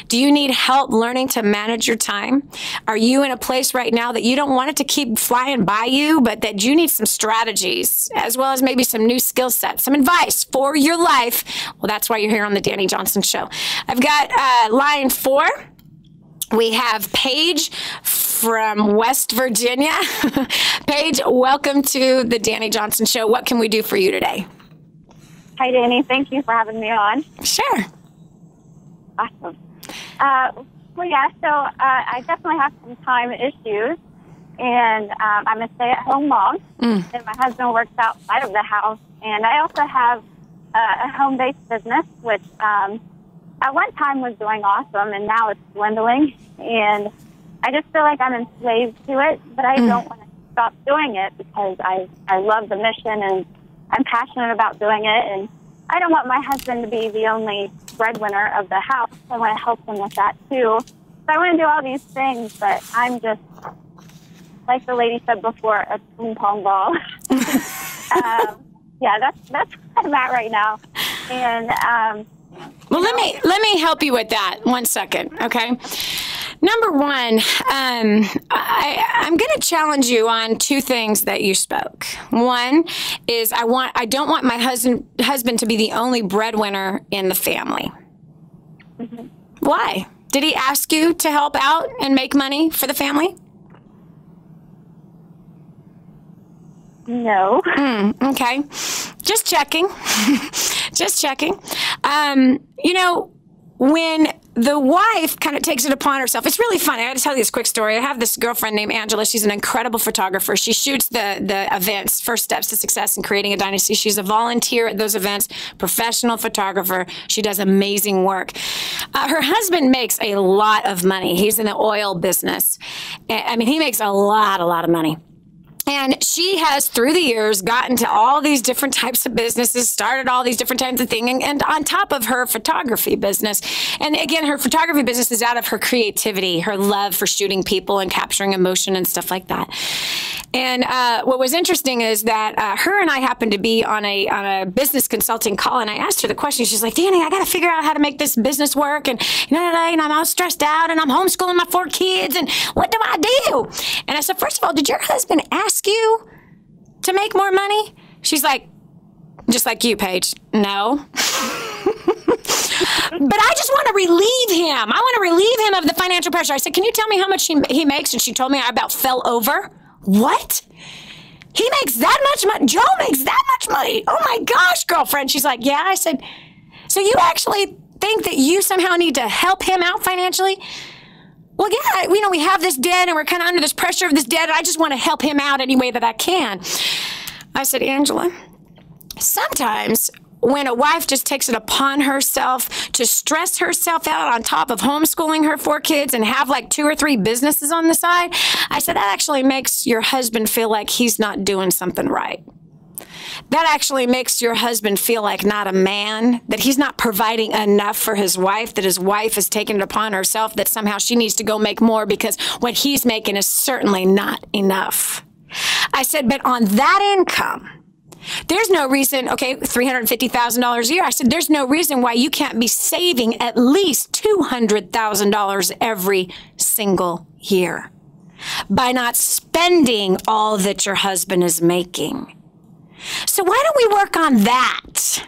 Do you need help learning to manage your time? Are you in a place right now that you don't want it to keep flying by you, but that you need some strategies, as well as maybe some new skill sets, some advice for your life? Well, that's why you're here on the Dani Johnson Show. I've got line 4. We have Paige from West Virginia. Paige, welcome to the Dani Johnson Show. What can we do for you today? Hi, Dani. Thank you for having me on. Sure. Awesome. I definitely have some time issues, and I'm a stay-at-home mom, and my husband works outside of the house, and I also have a home-based business, which at one time was doing awesome, and now it's dwindling, and I just feel like I'm enslaved to it, but I don't want to stop doing it because I love the mission, and I'm passionate about doing it, and I don't want my husband to be the only breadwinner of the house. I want to help him with that, too. So I want to do all these things, but I'm just, like the lady said before, a ping pong ball. That's where I'm at right now. And well, let me help you with that. 1 second, okay? Number one, I'm going to challenge you on 2 things that you spoke. One is I don't want my husband to be the only breadwinner in the family. Mm-hmm. Why? Did he ask you to help out and make money for the family? No. Okay. Just checking. Just checking. When the wife kind of takes it upon herself, it's really funny. I got to tell you this quick story. I have this girlfriend named Angela. She's an incredible photographer. She shoots the events, First Steps to Success in Creating a Dynasty. She's a volunteer at those events, professional photographer. She does amazing work. Her husband makes a lot of money. He's in the oil business. I mean, he makes a lot of money. And she has, through the years, gotten to all these different types of businesses, started all these different types of things, and on top of her photography business. And again, her photography business is out of her creativity, her love for shooting people and capturing emotion and stuff like that. And what was interesting is that her and I happened to be on a business consulting call, and I asked her the question. She's like, Dani, I got to figure out how to make this business work, and I'm all stressed out, and I'm homeschooling my 4 kids, and what do I do? And I said, first of all, did your husband ask you to make more money? She's like, just like you, Paige, no. But I just want to relieve him. I want to relieve him of the financial pressure. I said, can you tell me how much he makes? And she told me I about fell over. What? He makes that much money? Joe makes that much money? Oh my gosh, girlfriend. She's like, yeah. I said, so you actually think that you somehow need to help him out financially? Well, yeah, we have this debt and we're kind of under this pressure of this debt. And I just want to help him out any way that I can. I said, Angela, sometimes when a wife just takes it upon herself to stress herself out on top of homeschooling her 4 kids and have like 2 or 3 businesses on the side, I said, that actually makes your husband feel like he's not doing something right. That actually makes your husband feel like not a man, that he's not providing enough for his wife, that his wife has taken it upon herself, that somehow she needs to go make more because what he's making is certainly not enough. I said, but on that income, there's no reason, okay, $350,000 a year. I said, there's no reason why you can't be saving at least $200,000 every single year by not spending all that your husband is making. So why don't we work on that?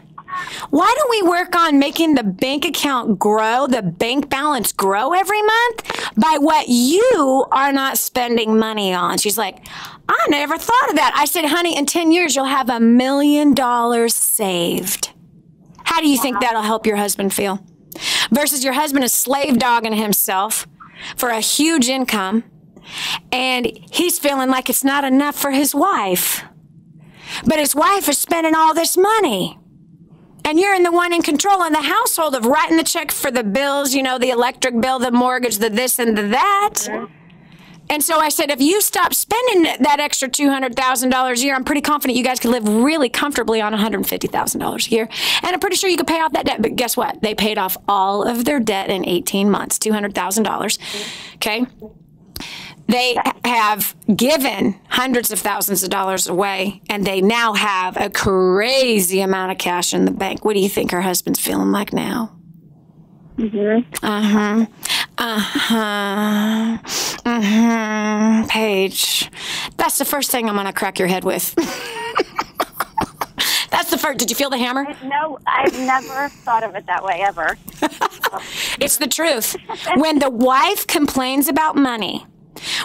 Why don't we work on making the bank account grow, the bank balance grow every month by what you are not spending money on? She's like, I never thought of that. I said, honey, in 10 years, you'll have $1 million saved. How do you think that'll help your husband feel? Versus your husband is slave dogging himself for a huge income, and he's feeling like it's not enough for his wife. But his wife is spending all this money. And you're the one in control in the household of writing the check for the bills, the electric bill, the mortgage, the this and the that. And so I said, if you stop spending that extra $200,000 a year, I'm pretty confident you guys could live really comfortably on $150,000 a year. And I'm pretty sure you could pay off that debt. But guess what? They paid off all of their debt in 18 months, $200,000. Okay? They have given hundreds of thousands of dollars away, and they now have a crazy amount of cash in the bank. What do you think her husband's feeling like now? Paige, that's the first thing I'm going to crack your head with. That's the first. Did you feel the hammer? No, I've never thought of it that way, ever. It's the truth. When the wife complains about money,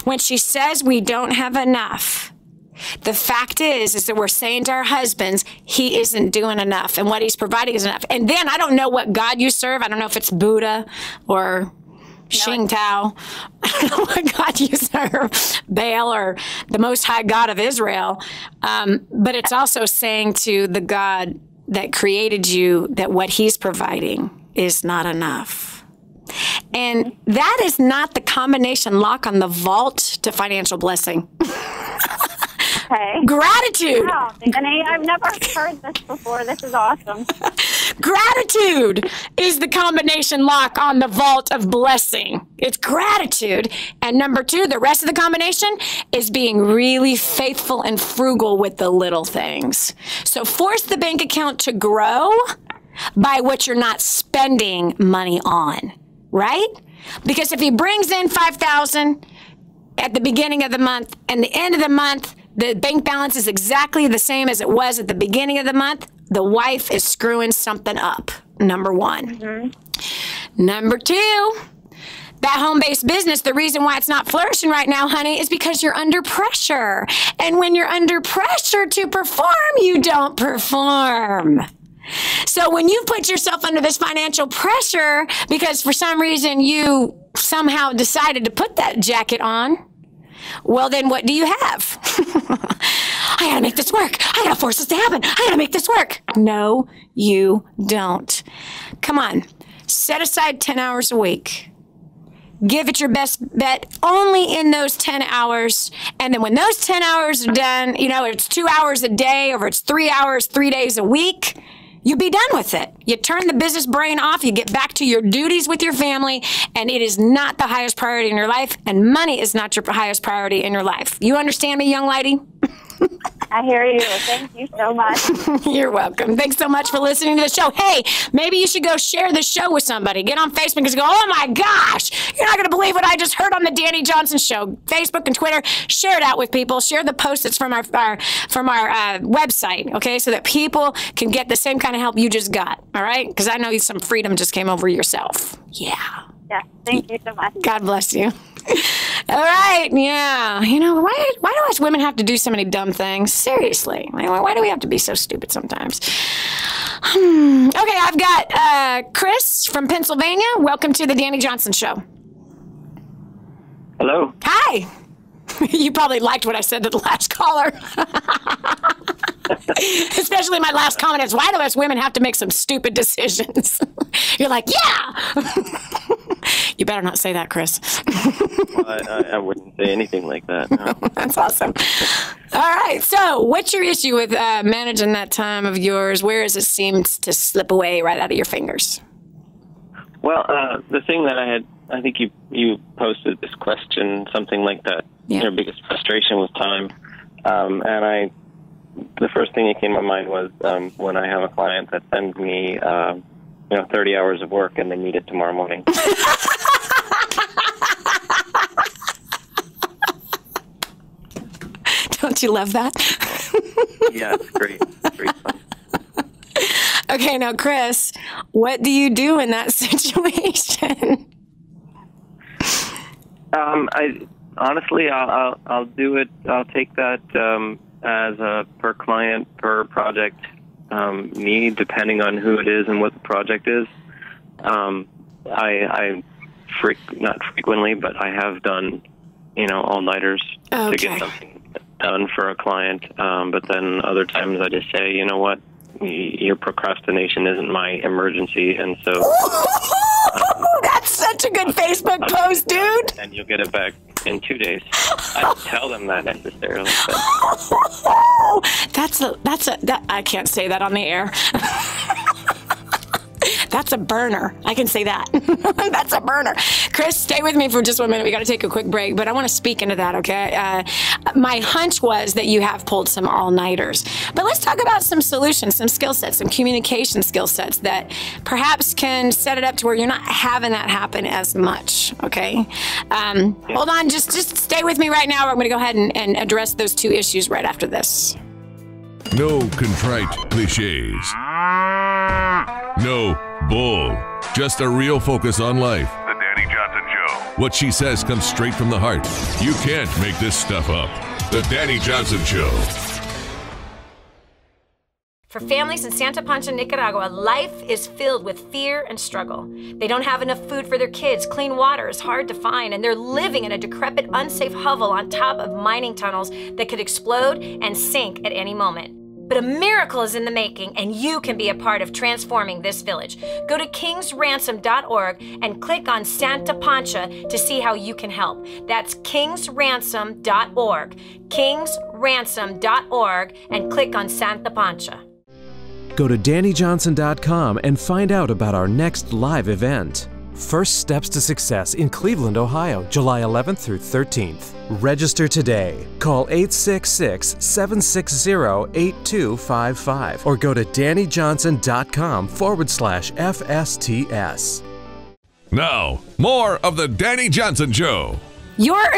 when she says we don't have enough, the fact is that we're saying to our husbands, he isn't doing enough, and what he's providing is enough. And then I don't know what God you serve. I don't know if it's Buddha or Xing Tao. I don't know what God you serve, Baal or the Most High God of Israel. But it's also saying to the God that created you that what he's providing is not enough. And that is not the combination lock on the vault to financial blessing. Okay. Gratitude. Wow, Dani, I've never heard this before. This is awesome. Gratitude is the combination lock on the vault of blessing. It's gratitude. And number 2, the rest of the combination is being really faithful and frugal with the little things. So force the bank account to grow by what you're not spending money on. Right? Because if he brings in $5,000 at the beginning of the month and the end of the month, the bank balance is exactly the same as it was at the beginning of the month, the wife is screwing something up, number 1. Number 2, that home-based business, the reason why it's not flourishing right now, honey, is because you're under pressure. And when you're under pressure to perform, you don't perform. So when you put yourself under this financial pressure because for some reason you somehow decided to put that jacket on, well, then what do you have? I gotta make this work. I gotta force this to happen. I gotta make this work. No, you don't. Come on. Set aside 10 hours a week. Give it your best bet only in those 10 hours. And then when those 10 hours are done, it's 2 hours a day or it's 3 hours, 3 days a week, you be done with it. You turn the business brain off, you get back to your duties with your family, and it is not the highest priority in your life, and money is not your highest priority in your life. You understand me, young lady? I hear you. Thank you so much. You're welcome. Thanks so much for listening to the show. Hey, maybe you should go share the show with somebody. Get on Facebook and just go, oh my gosh, you're not going to believe what I just heard on the Dani Johnson Show. Facebook and Twitter, share it out with people. Share the posts that's from our website, okay, so that people can get the same kind of help you just got, all right? Because I know some freedom just came over yourself. Yeah. Yeah, thank you so much. God bless you. All right, yeah. You know, why do us women have to do so many dumb things? Seriously. Why do we have to be so stupid sometimes? Okay, I've got Chris from Pennsylvania. Welcome to the Dani Johnson Show. Hello. Hi. You probably liked what I said to the last caller. Especially my last comment is, why do us women have to make some stupid decisions? You're like, yeah. You better not say that, Chris. Well, I wouldn't say anything like that. No. That's awesome. All right. So what's your issue with managing that time of yours? Where does it seem to slip away right out of your fingers? Well, the thing that I think you posted this question, something like that. Yeah. Your biggest frustration was time. And the first thing that came to my mind was when I have a client that sends me, 30 hours of work and they need it tomorrow morning. Don't you love that? Yeah, it's great. It's great fun. Okay, now, Chris, what do you do in that situation? I'll do it. I'll take that as a per client, per project need, depending on who it is and what the project is. Not frequently, but I have done, all-nighters to get something done for a client. But then other times I just say, you know what, your procrastination isn't my emergency, and so... That's such a good Facebook post, dude. And you'll get it back in 2 days. I don't tell them that necessarily. But. I can't say that on the air. That's a burner. I can say that. That's a burner. Chris, stay with me for just 1 minute. We got to take a quick break, but I want to speak into that, okay? My hunch was that you have pulled some all-nighters. But let's talk about some solutions, some skill sets, some communication skill sets that perhaps can set it up to where you're not having that happen as much, okay? Hold on. Just stay with me right now. We're going to go ahead and address those two issues right after this. No contrite cliches. No bull. Just a real focus on life. The Dani Johnson Show. What she says comes straight from the heart. You can't make this stuff up. The Dani Johnson Show. For families in Santa Pancha, Nicaragua, life is filled with fear and struggle. They don't have enough food for their kids, clean water is hard to find, and they're living in a decrepit, unsafe hovel on top of mining tunnels that could explode and sink at any moment. But a miracle is in the making, and you can be a part of transforming this village. Go to kingsransom.org and click on Santa Pancha to see how you can help. That's kingsransom.org, kingsransom.org, and click on Santa Pancha. Go to DaniJohnson.com and find out about our next live event. First Steps to Success in Cleveland, Ohio, July 11th through 13th. Register today. Call 866-760-8255 or go to DaniJohnson.com/FSTS. Now, more of the Dani Johnson Show. Your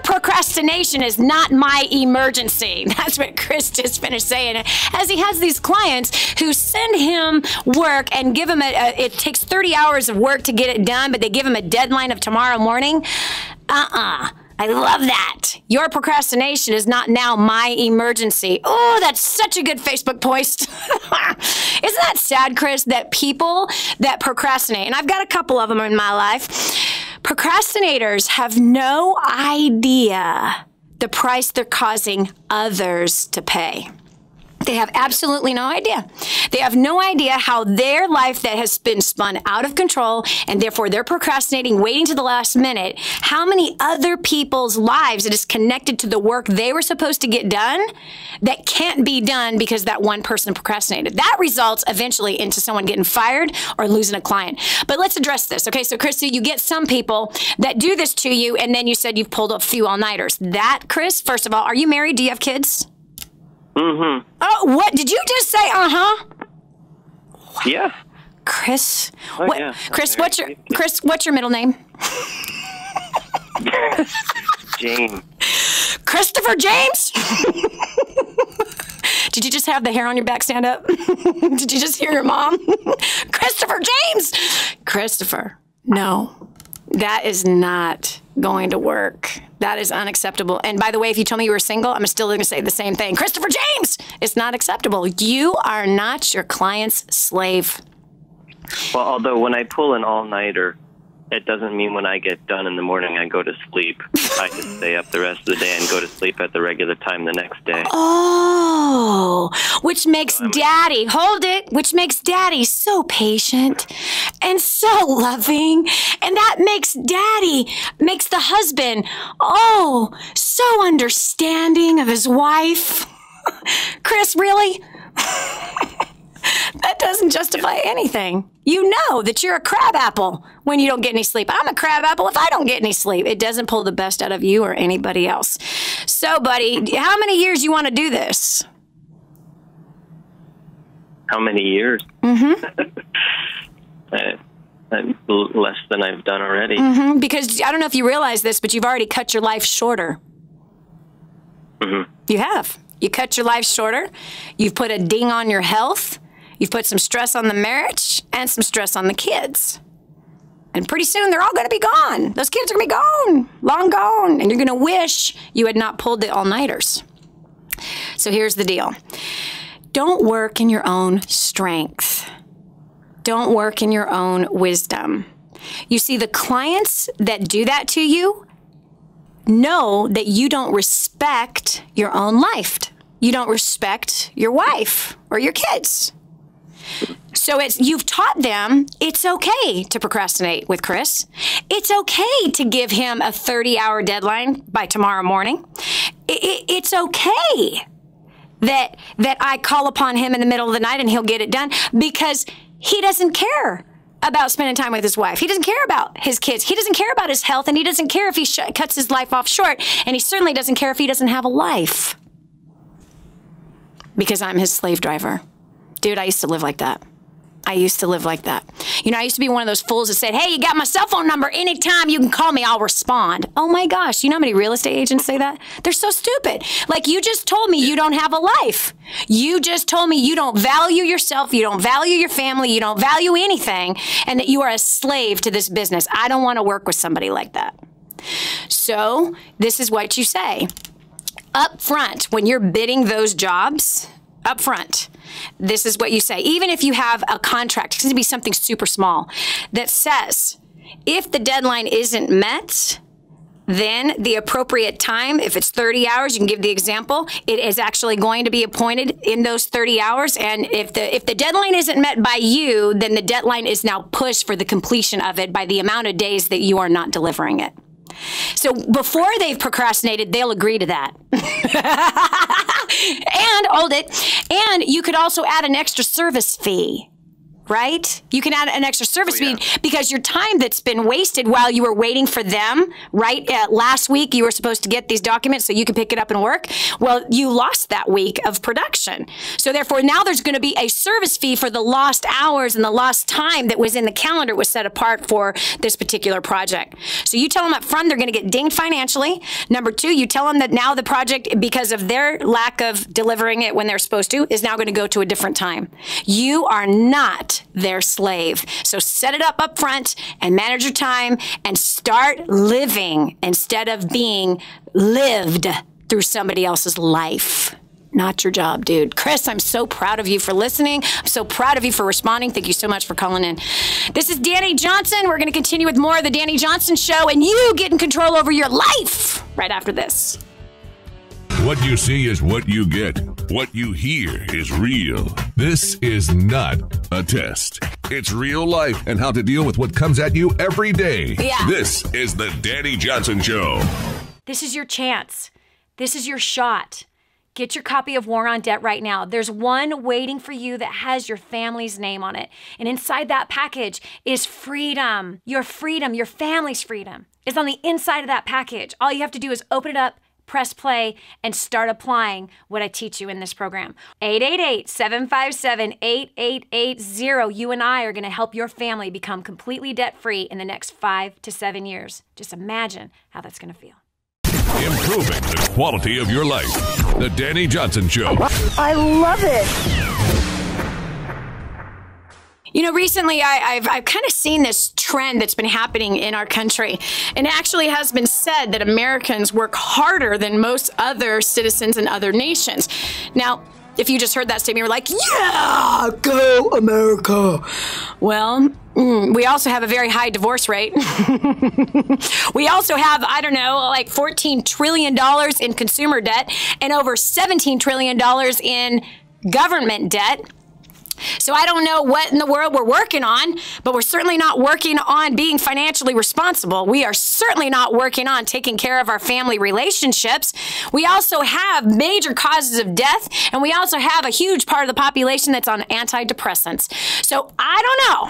procrastination is not my emergency. That's what Chris just finished saying. As he has these clients who send him work and give him it takes 30 hours of work to get it done, but they give him a deadline of tomorrow morning. I love that. Your procrastination is not now my emergency. Oh, that's such a good Facebook post. Isn't that sad, Chris, that people that procrastinate, and I've got a couple of them in my life, procrastinators have no idea the price they're causing others to pay. They have absolutely no idea. They have no idea how their life that has been spun out of control, and therefore they're procrastinating, waiting to the last minute, how many other people's lives it is connected to the work they were supposed to get done that can't be done because that one person procrastinated. That results eventually into someone getting fired or losing a client. But let's address this. Okay, so Chris, you get some people that do this to you, and then you said you've pulled a few all-nighters. That, Chris, first of all, are you married? Do you have kids? Mm-hmm. Oh, what? Did you just say, uh-huh? Yeah. Chris? Oh, what? yeah. Chris, what's your middle name? James. Christopher James? Did you just have the hair on your back stand up? Did you just hear your mom? Christopher James! Christopher, no. That is not going to work. That is unacceptable. And by the way, if you told me you were single, I'm still going to say the same thing. Christopher James, it's not acceptable. You are not your client's slave. Well, although when I pull an all-nighter, it doesn't mean when I get done in the morning I go to sleep. I just stay up the rest of the day and go to sleep at the regular time the next day. Oh, which makes Daddy, hold it, which makes Daddy so patient and so loving. And that makes the husband, so understanding of his wife. Chris, really? That doesn't justify anything. You know that you're a crab apple when you don't get any sleep. I'm a crab apple if I don't get any sleep. It doesn't pull the best out of you or anybody else. So, buddy, how many years you want to do this? How many years? Mm-hmm. Less than I've done already. Mm-hmm. Because I don't know if you realize this, but you've already cut your life shorter. Mm-hmm. You have. You cut your life shorter. You've put a ding on your health. You've put some stress on the marriage and some stress on the kids. And pretty soon they're all going to be gone. Those kids are going to be gone, long gone. And you're going to wish you had not pulled the all-nighters. So here's the deal. Don't work in your own strength. Don't work in your own wisdom. You see, the clients that do that to you know that you don't respect your own life. You don't respect your wife or your kids. So you've taught them it's okay to procrastinate with Chris. It's okay to give him a 30-hour deadline by tomorrow morning. It's okay that I call upon him in the middle of the night and he'll get it done because he doesn't care about spending time with his wife. He doesn't care about his kids. He doesn't care about his health, and he doesn't care if he cuts his life off short, and he certainly doesn't care if he doesn't have a life. Because I'm his slave driver. Dude, I used to live like that. I used to live like that. You know, I used to be one of those fools that said, hey, you got my cell phone number. Anytime you can call me, I'll respond. Oh my gosh, you know how many real estate agents say that? They're so stupid. Like, you just told me you don't have a life. You just told me you don't value yourself, you don't value your family, you don't value anything, and that you are a slave to this business. I don't want to work with somebody like that. So this is what you say. Up front, when you're bidding those jobs, up front, this is what you say. Even if you have a contract, it's going to be something super small, that says, if the deadline isn't met, then the appropriate time, if it's 30 hours, you can give the example, it is actually going to be appointed in those 30 hours. And if the deadline isn't met by you, then the deadline is now pushed for the completion of it by the amount of days that you are not delivering it. So before they've procrastinated, they'll agree to that. And hold it. And you could also add an extra service fee. Right? You can add an extra service fee because your time that's been wasted while you were waiting for them, right? Last week, you were supposed to get these documents so you could pick it up and work. Well, you lost that week of production. So therefore, now there's going to be a service fee for the lost hours and the lost time that was in the calendar was set apart for this particular project. So you tell them up front they're going to get dinged financially. Number two, you tell them that now the project, because of their lack of delivering it when they're supposed to, is now going to go to a different time. You are not their slave. So set it up front and manage your time and start living instead of being lived through somebody else's life. Not your job, dude. Chris, I'm so proud of you for listening. I'm so proud of you for responding. Thank you so much for calling in. This is Dani Johnson. We're going to continue with more of the Dani Johnson Show, and you get in control over your life right after this. What you see is what you get. What you hear is real. This is not a test. It's real life and how to deal with what comes at you every day. Yeah. This is the Dani Johnson Show. This is your chance. This is your shot. Get your copy of War on Debt right now. There's one waiting for you that has your family's name on it. And inside that package is freedom. Your freedom, your family's freedom is on the inside of that package. All you have to do is open it up, press play, and start applying what I teach you in this program. 888-757-8880. You and I are going to help your family become completely debt-free in the next 5 to 7 years. Just imagine how that's going to feel. Improving the quality of your life. The Dani Johnson Show. I love it. You know, recently I've kind of seen this trend that's been happening in our country. And it actually has been said that Americans work harder than most other citizens in other nations. Now, if you just heard that statement, you're like, yeah, go America. Well, we also have a very high divorce rate. We also have, I don't know, like $14 trillion in consumer debt and over $17 trillion in government debt. So I don't know what in the world we're working on, but we're certainly not working on being financially responsible. We are certainly not working on taking care of our family relationships. We also have major causes of death, and we also have a huge part of the population that's on antidepressants. So I don't know.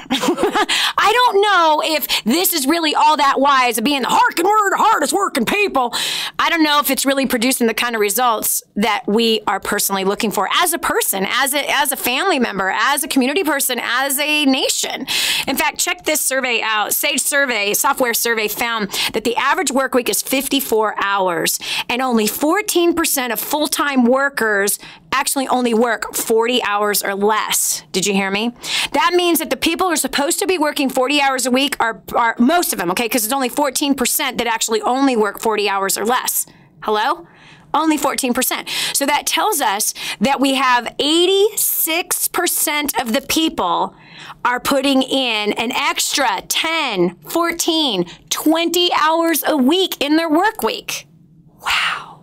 I don't know if this is really all that wise of being the hardest working people. I don't know if it's really producing the kind of results that we are personally looking for as a person, as a family member, as a community person, as a nation. In fact, check this survey out. Sage Survey, software survey, found that the average work week is 54 hours, and only 14% of full-time workers actually only work 40 hours or less. Did you hear me? That means that the people who are supposed to be working 40 hours a week are most of them, okay, because it's only 14% that actually only work 40 hours or less. Hello? Only 14%. So that tells us that we have 86% of the people are putting in an extra 10, 14, 20 hours a week in their work week. Wow.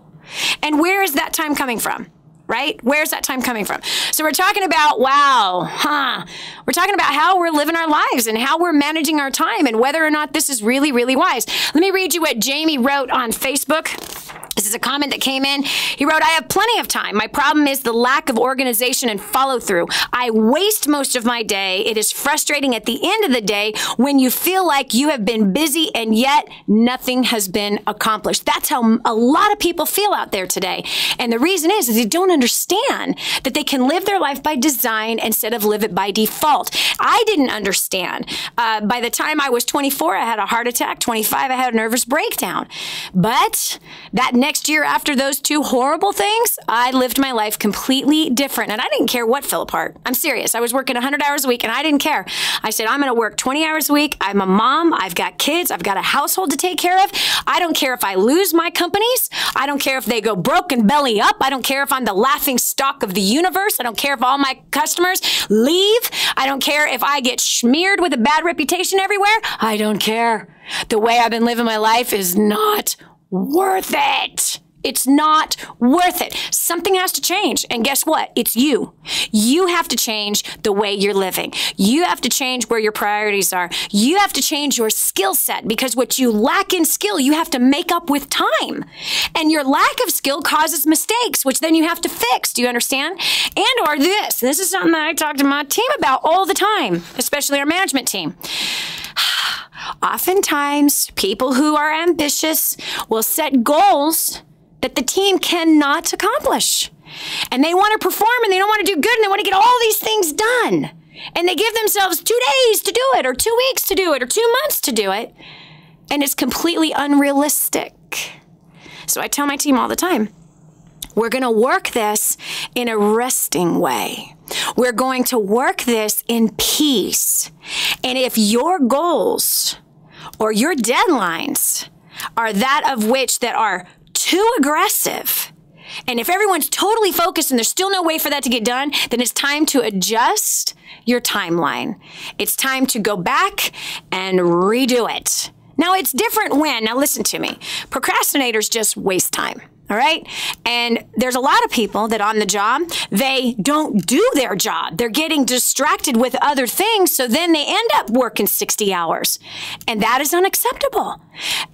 And where is that time coming from? Right? Where's that time coming from? So we're talking about, we're talking about how we're living our lives and how we're managing our time and whether or not this is really, really wise. Let me read you what Jamie wrote on Facebook. This is a comment that came in. He wrote, I have plenty of time. My problem is the lack of organization and follow through. I waste most of my day. It is frustrating at the end of the day when you feel like you have been busy and yet nothing has been accomplished. That's how a lot of people feel out there today. And the reason is they don't understand that they can live their life by design instead of live it by default. I didn't understand. By the time I was 24, I had a heart attack. 25, I had a nervous breakdown. But that next year after those two horrible things, I lived my life completely different. And I didn't care what fell apart. I'm serious. I was working 100 hours a week and I didn't care. I said, I'm going to work 20 hours a week. I'm a mom. I've got kids. I've got a household to take care of. I don't care if I lose my companies. I don't care if they go broke and belly up. I don't care if I'm the laughing stock of the universe. I don't care if all my customers leave. I don't care if I get smeared with a bad reputation everywhere. I don't care. The way I've been living my life is not worth it. It's not worth it. Something has to change. And guess what? It's you. You have to change the way you're living. You have to change where your priorities are. You have to change your skill set because what you lack in skill, you have to make up with time. And your lack of skill causes mistakes, which then you have to fix. Do you understand? And or this. This is something that I talk to my team about all the time, especially our management team. Oftentimes, people who are ambitious will set goals that the team cannot accomplish. And they want to perform and they don't want to do good and they want to get all these things done. And they give themselves 2 days to do it or 2 weeks to do it or 2 months to do it. And it's completely unrealistic. So I tell my team all the time, we're going to work this in a resting way. We're going to work this in peace. And if your goals or your deadlines are that of which that are too aggressive, and if everyone's totally focused and there's still no way for that to get done, then it's time to adjust your timeline. It's time to go back and redo it. Now, it's different when, now listen to me, procrastinators just waste time. All right. And there's a lot of people that on the job, they don't do their job. They're getting distracted with other things. So then they end up working 60 hours. And that is unacceptable.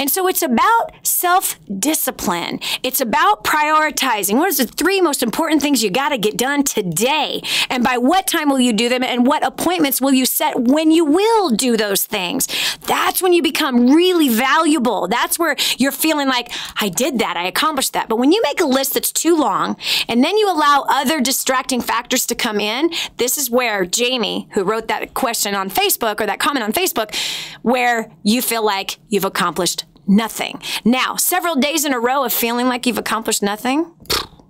And so it's about self-discipline. It's about prioritizing. What is the 3 most important things you got to get done today? And by what time will you do them? And what appointments will you set when you will do those things? That's when you become really valuable. That's where you're feeling like, I did that. I accomplished that. But when you make a list that's too long and then you allow other distracting factors to come in, this is where Jamie, who wrote that question on Facebook or that comment on Facebook, where you feel like you've accomplished nothing. Now, several days in a row of feeling like you've accomplished nothing,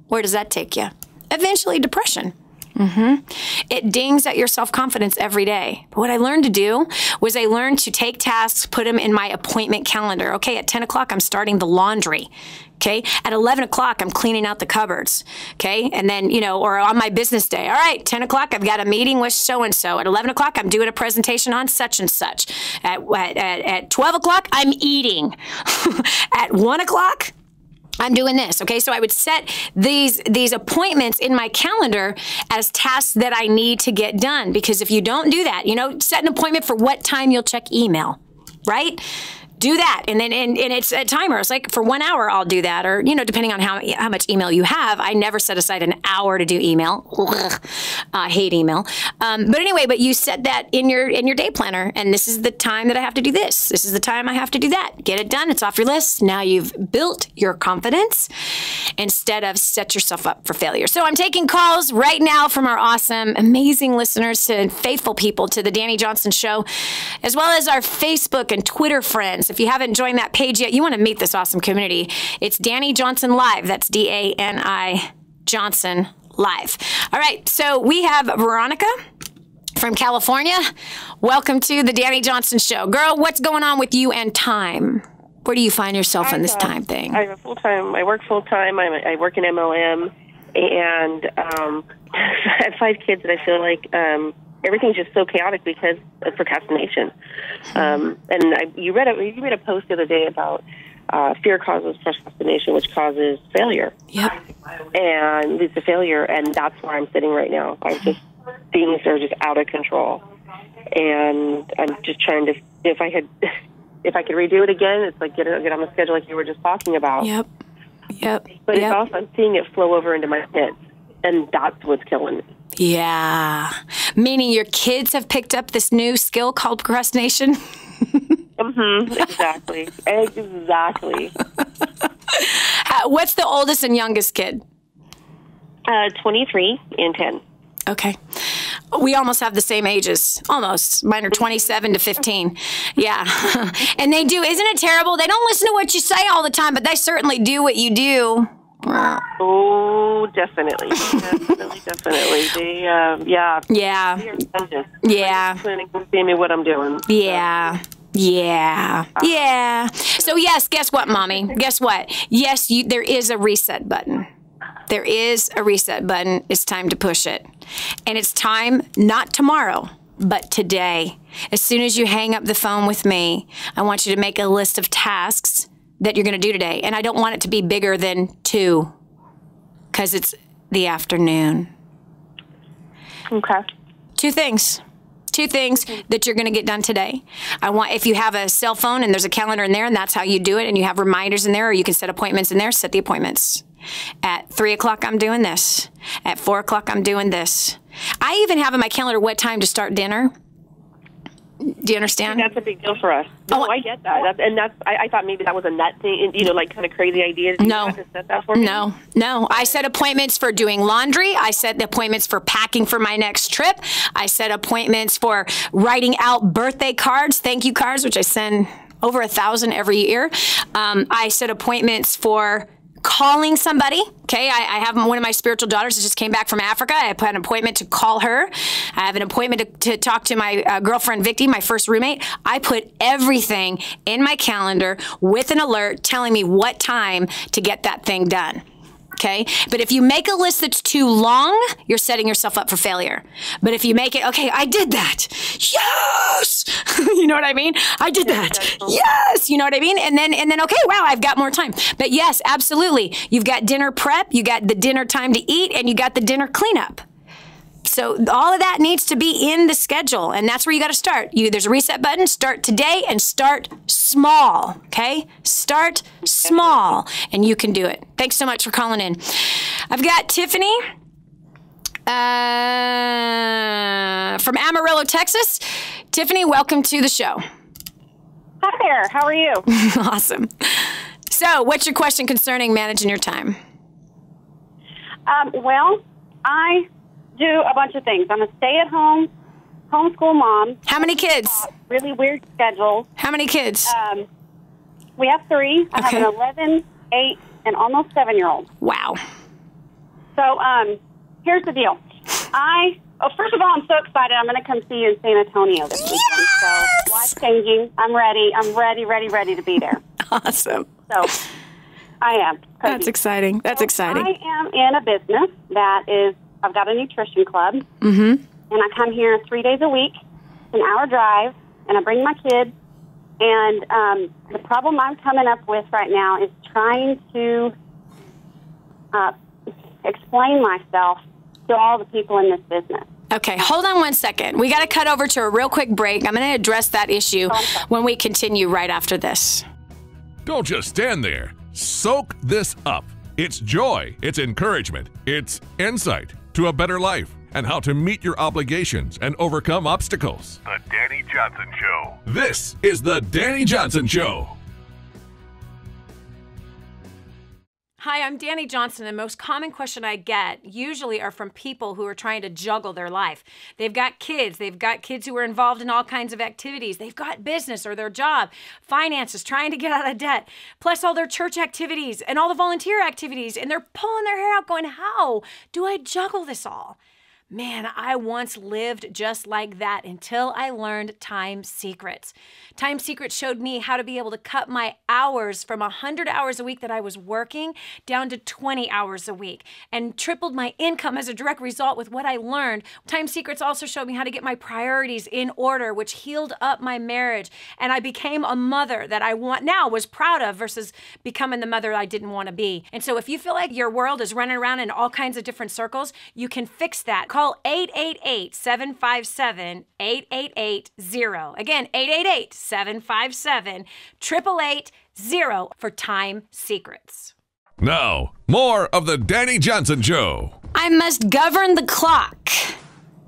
where does that take you? Eventually depression. It dings at your self-confidence every day. But what I learned to do was I learned to take tasks, put them in my appointment calendar. Okay, at 10 o'clock, I'm starting the laundry. Okay, at 11 o'clock, I'm cleaning out the cupboards. Okay, and then, or on my business day, all right, 10 o'clock, I've got a meeting with so-and-so. At 11 o'clock, I'm doing a presentation on such and such. At 12 o'clock, I'm eating. At 1 o'clock, I'm doing this. Okay, so I would set these appointments in my calendar as tasks that I need to get done. Because if you don't do that, set an appointment for what time you'll check email, right? Do that, and then and it's a timer. It's like for 1 hour I'll do that, or depending on how much email you have. I never set aside an hour to do email. I hate email. But you set that in your day planner, and this is the time that I have to do this. This is the time I have to do that. Get it done. It's off your list. Now you've built your confidence instead of set yourself up for failure. So I'm taking calls right now from our awesome, amazing listeners and faithful people to the Dani Johnson Show, as well as our Facebook and Twitter friends. If you haven't joined that page yet, you want to meet this awesome community. It's Dani Johnson Live. That's D-A-N-I Johnson Live. All right, so we have Veronica from California. Welcome to the Dani Johnson Show. Girl, what's going on with you and time? Where do you find yourself in this time thing? I work full-time. I work in MLM, and I have 5 kids, and I feel like everything's just so chaotic because of procrastination. You read a post the other day about fear causes procrastination, which causes failure. Yep. And leads to failure, and that's where I'm sitting right now. Things are just out of control, and I'm just trying to. If I could redo it again, it's like get on the schedule like you were just talking about. Yep. But it's also I'm seeing it flow over into my kids, and that's what's killing me. Yeah. Meaning your kids have picked up this new skill called procrastination? Exactly. What's the oldest and youngest kid? 23 and 10. Okay. We almost have the same ages. Almost. Mine are 27 to 15. Yeah. And they do. Isn't it terrible? They don't listen to what you say all the time, but they certainly do what you do. Oh, definitely. Definitely. They, yeah. Yeah. Yeah. See me what I'm doing. Yeah. Yeah. Yeah. So yes, guess what, Mommy? Guess what? Yes, there is a reset button. There is a reset button. It's time to push it. And it's time, not tomorrow, but today. As soon as you hang up the phone with me, I want you to make a list of tasks that you're going to do today. And I don't want it to be bigger than 2 because it's the afternoon. Okay. 2 things that you're going to get done today. If you have a cell phone and there's a calendar in there and that's how you do it, and you have reminders in there, or you can set appointments in there, set the appointments. At 3 o'clock, I'm doing this. At 4 o'clock, I'm doing this. I even have in my calendar what time to start dinner. Do you understand? That's a big deal for us. No, I get that. I thought maybe that was a nut thing, like kind of crazy idea. No. To set that for me? No. I set appointments for doing laundry. I set the appointments for packing for my next trip. I set appointments for writing out birthday cards, thank you cards, which I send over 1,000 every year. I set appointments for calling somebody. Okay, I have one of my spiritual daughters that just came back from Africa. I put an appointment to call her. I have an appointment to talk to my girlfriend, Vicki, my first roommate. I put everything in my calendar with an alert telling me what time to get that thing done. Okay, but if you make a list that's too long, you're setting yourself up for failure. But if you make it, okay, I did that. Yes! You know what I mean? I did that. Yes! You know what I mean? And then, okay, wow, I've got more time. But yes, absolutely. You've got dinner prep, you got the dinner time to eat, and you got the dinner cleanup. So all of that needs to be in the schedule, and that's where you got to start. There's a reset button. Start today and start small, okay? Start small, and you can do it. Thanks so much for calling in. I've got Tiffany from Amarillo, Texas. Tiffany, welcome to the show. Hi there. How are you? Awesome. So what's your question concerning managing your time? Well, I do a bunch of things. I'm a stay-at-home homeschool mom. How many kids? Really weird schedule. How many kids? We have 3. I have an 11, 8, and almost 7-year-old. Wow. So here's the deal. First of all, I'm so excited. I'm going to come see you in San Antonio this weekend. So, life changing. I'm ready. I'm ready to be there. Awesome. So, I am. That's exciting. That's exciting. I am in a business that is, I've got a nutrition club. Mm-hmm. And I come here 3 days a week, an hour drive, and I bring my kids. And the problem I'm coming up with right now is trying to explain myself to all the people in this business. Okay, hold on 1 second. We got to cut over to a real quick break. I'm going to address that issue when we continue right after this. Don't just stand there. Soak this up. It's joy, it's encouragement, it's insight to a better life and how to meet your obligations and overcome obstacles. The Dani Johnson Show. This is The Dani Johnson Show. Hi, I'm Dani Johnson, and the most common question I get usually are from people who are trying to juggle their life. They've got kids who are involved in all kinds of activities. They've got business or their job, finances, trying to get out of debt, plus all their church activities and all the volunteer activities, and they're pulling their hair out going, how do I juggle this all? Man, I once lived just like that until I learned Time Secrets. Time Secrets showed me how to be able to cut my hours from 100 hours a week that I was working down to 20 hours a week and tripled my income as a direct result with what I learned. Time Secrets also showed me how to get my priorities in order, which healed up my marriage. And I became a mother that I was proud of versus becoming the mother I didn't want to be. And so if you feel like your world is running around in all kinds of different circles, you can fix that. Call 888-757-8880. Again, 888-757-8880 for Time Secrets. Now, more of the Dani Johnson Show. I must govern the clock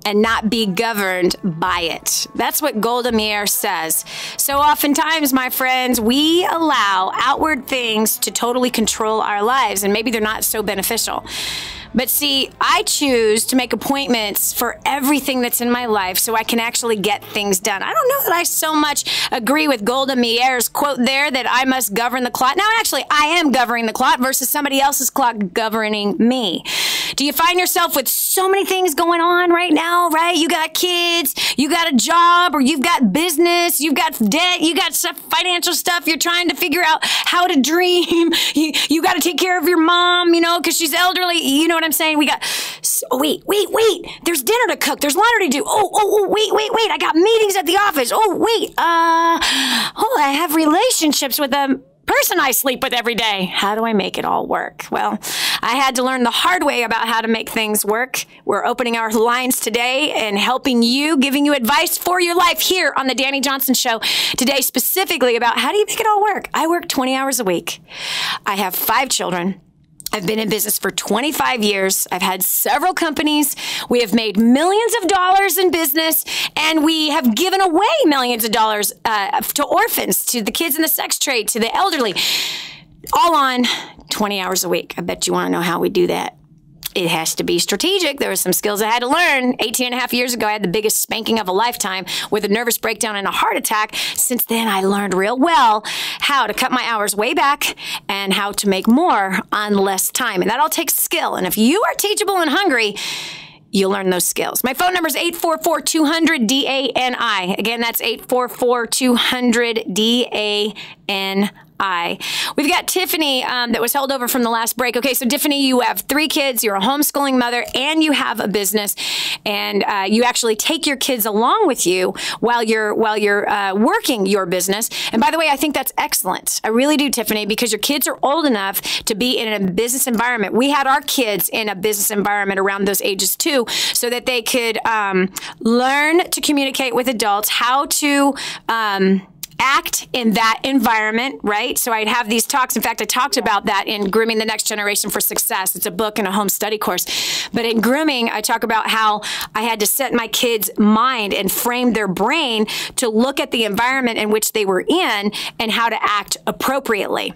and not be governed by it. That's what Golda Meir says. So oftentimes, my friends, we allow outward things to totally control our lives, and maybe they're not so beneficial. But see, I choose to make appointments for everything that's in my life so I can actually get things done. I don't know that I so much agree with Golda Meir's quote there that I must govern the clock. Now, actually, I am governing the clock versus somebody else's clock governing me. Do you find yourself with so many things going on right now, right? You got kids, you got a job, or you've got business, you've got debt, you got stuff, financial stuff. You're trying to figure out how to dream. You got to take care of your mom, because she's elderly. You know what I'm saying? We got, wait. There's dinner to cook. There's laundry to do. Wait. I got meetings at the office. I have relationships with them. Person I sleep with every day. How do I make it all work? Well, I had to learn the hard way about how to make things work. We're opening our lines today and helping you, giving you advice for your life here on the Dani Johnson Show today, specifically about how do you make it all work? I work 20 hours a week. I have 5 children. I've been in business for 25 years. I've had several companies. We have made millions of dollars in business, and we have given away millions of dollars to orphans, to the kids in the sex trade, to the elderly, all on 20 hours a week. I bet you want to know how we do that. It has to be strategic. There were some skills I had to learn. 18 and a half years ago, I had the biggest spanking of a lifetime with a nervous breakdown and a heart attack. Since then, I learned real well how to cut my hours way back and how to make more on less time. And that all takes skill. And if you are teachable and hungry, you'll learn those skills. My phone number is 844-200-DANI. Again, that's 844-200-DANI. We've got Tiffany that was held over from the last break. Okay, so Tiffany, you have 3 kids, you're a homeschooling mother, and you have a business, and you actually take your kids along with you while you're working your business. And by the way, I think that's excellent. I really do, Tiffany, because your kids are old enough to be in a business environment. We had our kids in a business environment around those ages too, so that they could learn to communicate with adults, how to act in that environment, right? So I'd have these talks. In fact, I talked about that in Grooming the Next Generation for Success. It's a book and a home study course. But in grooming, I talk about how I had to set my kids' mind and frame their brain to look at the environment in which they were in and how to act appropriately.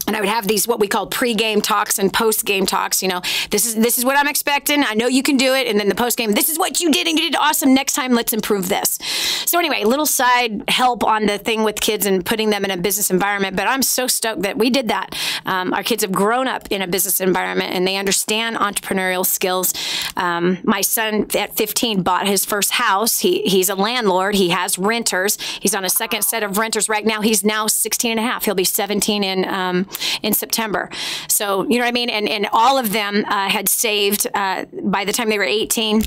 And I would have these what we call pre-game talks and post-game talks. This is what I'm expecting. I know you can do it. And then the post-game, this is what you did and you did awesome. Next time, let's improve this. So anyway, little side help on the thing with kids and putting them in a business environment. But I'm so stoked that we did that. Our kids have grown up in a business environment and they understand entrepreneurial skills. My son at 15 bought his first house. He's a landlord. He has renters. He's on a second set of renters right now. He's now 16 and a half. He'll be 17 in September. So, you know what I mean? And all of them had saved, by the time they were 18,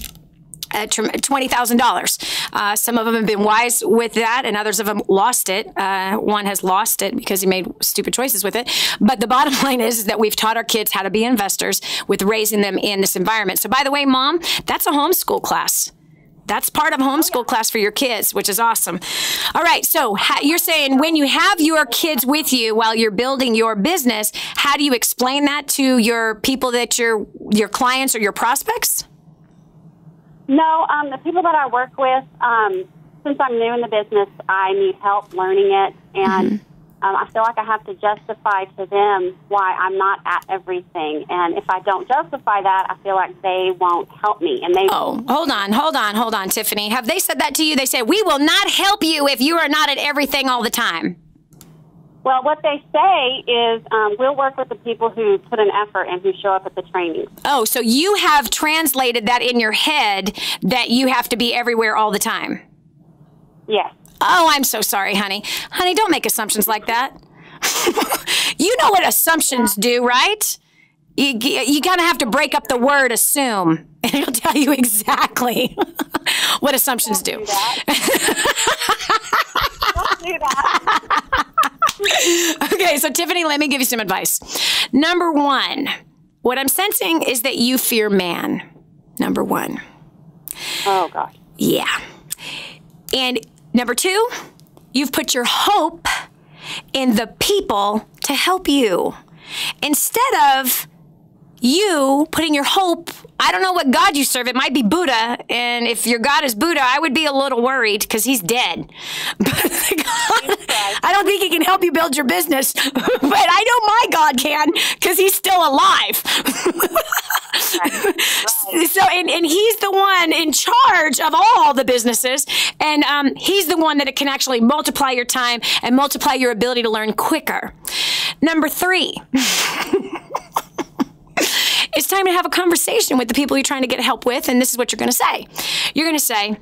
$20,000. Some of them have been wise with that, and others of them lost it. One has lost it because he made stupid choices with it. But the bottom line is that we've taught our kids how to be investors with raising them in this environment. So by the way, Mom, that's a homeschool class. That's part of homeschool class for your kids, which is awesome. All right, so you're saying when you have your kids with you while you're building your business, how do you explain that to your people that your clients or your prospects? No, the people that I work with, since I'm new in the business, I need help learning it, and I feel like I have to justify to them why I'm not at everything. And if I don't justify that, I feel like they won't help me. And they hold on, Tiffany. Have they said that to you? They say, we will not help you if you are not at everything all the time. Well, what they say is we'll work with the people who put an effort and who show up at the training. Oh, so you have translated that in your head that you have to be everywhere all the time? Yes. Oh, I'm so sorry, honey. Honey, don't make assumptions like that. You know what assumptions do, right? You kind of have to break up the word assume, and it'll tell you exactly what assumptions do. Don't do that. Okay, so Tiffany, let me give you some advice. Number one, what I'm sensing is that you fear man. Number one. Oh, gosh. Yeah. And number two, you've put your hope in the people to help you instead of you putting your hope. I don't know what God you serve. It might be Buddha. And if your God is Buddha, I would be a little worried because he's dead. But I don't think he can help you build your business. But I know my God can because he's still alive. Right. So, and he's the one in charge of all the businesses. And he's the one that can actually multiply your time and multiply your ability to learn quicker. Number three. It's time to have a conversation with the people you're trying to get help with, and this is what you're going to say. You're going to say,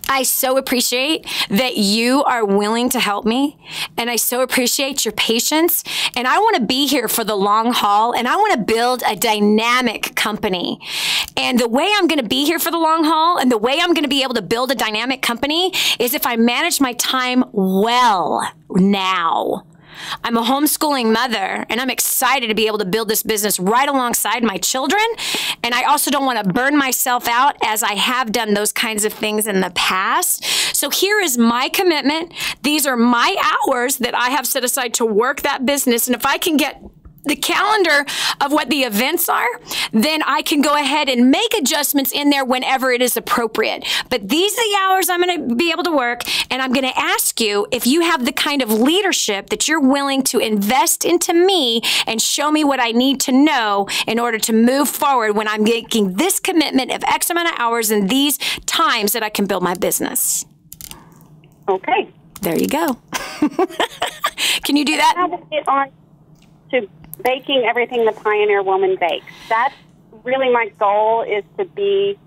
I so appreciate that you are willing to help me, and I so appreciate your patience, and I want to be here for the long haul, and I want to build a dynamic company. And the way I'm going to be here for the long haul, and the way I'm going to be able to build a dynamic company is if I manage my time well now. I'm a homeschooling mother, and I'm excited to be able to build this business right alongside my children. And I also don't want to burn myself out as I have done those kinds of things in the past. So here is my commitment. These are my hours that I have set aside to work that business. And if I can get the calendar of what the events are, then I can go ahead and make adjustments in there whenever it is appropriate. But these are the hours I'm going to be able to work, and I'm going to ask you if you have the kind of leadership that you're willing to invest into me and show me what I need to know in order to move forward when I'm making this commitment of X amount of hours and these times that I can build my business. Okay. There you go. Can you do that? How to get on to baking everything the Pioneer Woman bakes. That's really my goal, is to be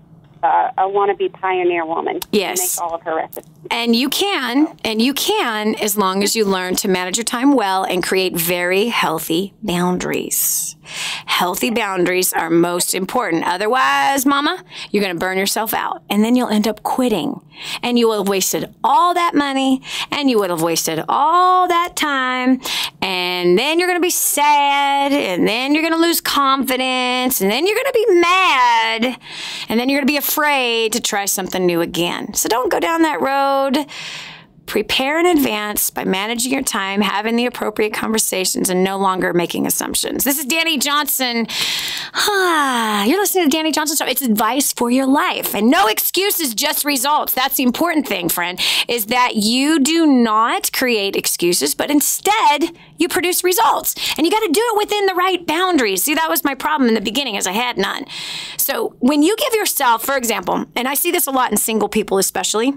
a wannabe Pioneer Woman. Yes. To make all of her recipes. And you can, as long as you learn to manage your time well and create very healthy boundaries. Healthy boundaries are most important. Otherwise, Mama, you're going to burn yourself out, and then you'll end up quitting. And you will have wasted all that money, and you would have wasted all that time, and then you're going to be sad, and then you're going to lose confidence, and then you're going to be mad, and then you're going to be afraid to try something new again. So don't go down that road. Prepare in advance by managing your time, having the appropriate conversations, and no longer making assumptions. This is Dani Johnson. You're listening to Dani Johnson Show. It's advice for your life. And no excuses, just results. That's the important thing, friend, is that you do not create excuses, but instead you produce results. And you got to do it within the right boundaries. See, that was my problem in the beginning, is I had none. So when you give yourself, for example, and I see this a lot in single people especially,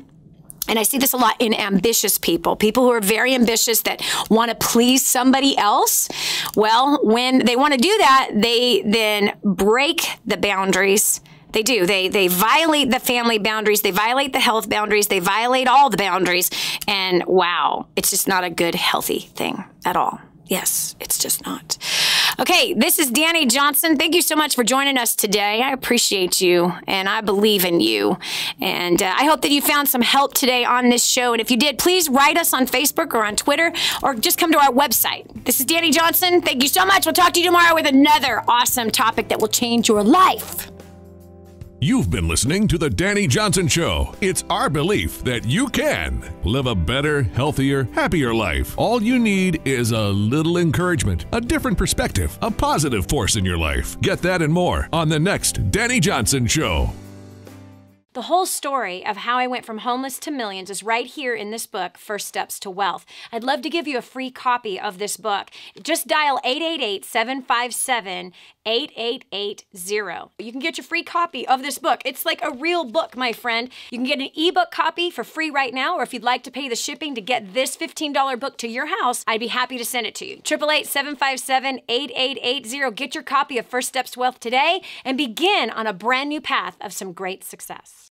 and I see this a lot in ambitious people who are very ambitious that want to please somebody else. Well, when they want to do that, they then break the boundaries They do. They violate the family boundaries. They violate the health boundaries. They violate all the boundaries. And wow, it's just not a good, healthy thing at all. Yes, it's just not. Okay, this is Dani Johnson. Thank you so much for joining us today. I appreciate you, and I believe in you. And I hope that you found some help today on this show. And if you did, please write us on Facebook or on Twitter, or just come to our website. This is Dani Johnson. Thank you so much. We'll talk to you tomorrow with another awesome topic that will change your life. You've been listening to The Dani Johnson Show. It's our belief that you can live a better, healthier, happier life. All you need is a little encouragement, a different perspective, a positive force in your life. Get that and more on the next Dani Johnson Show. The whole story of how I went from homeless to millions is right here in this book, First Steps to Wealth. I'd love to give you a free copy of this book. Just dial 888-757-8880. You can get your free copy of this book. It's like a real book, my friend. You can get an ebook copy for free right now, or if you'd like to pay the shipping to get this $15 book to your house, I'd be happy to send it to you. 888-757-8880. Get your copy of First Steps to Wealth today and begin on a brand new path of some great success.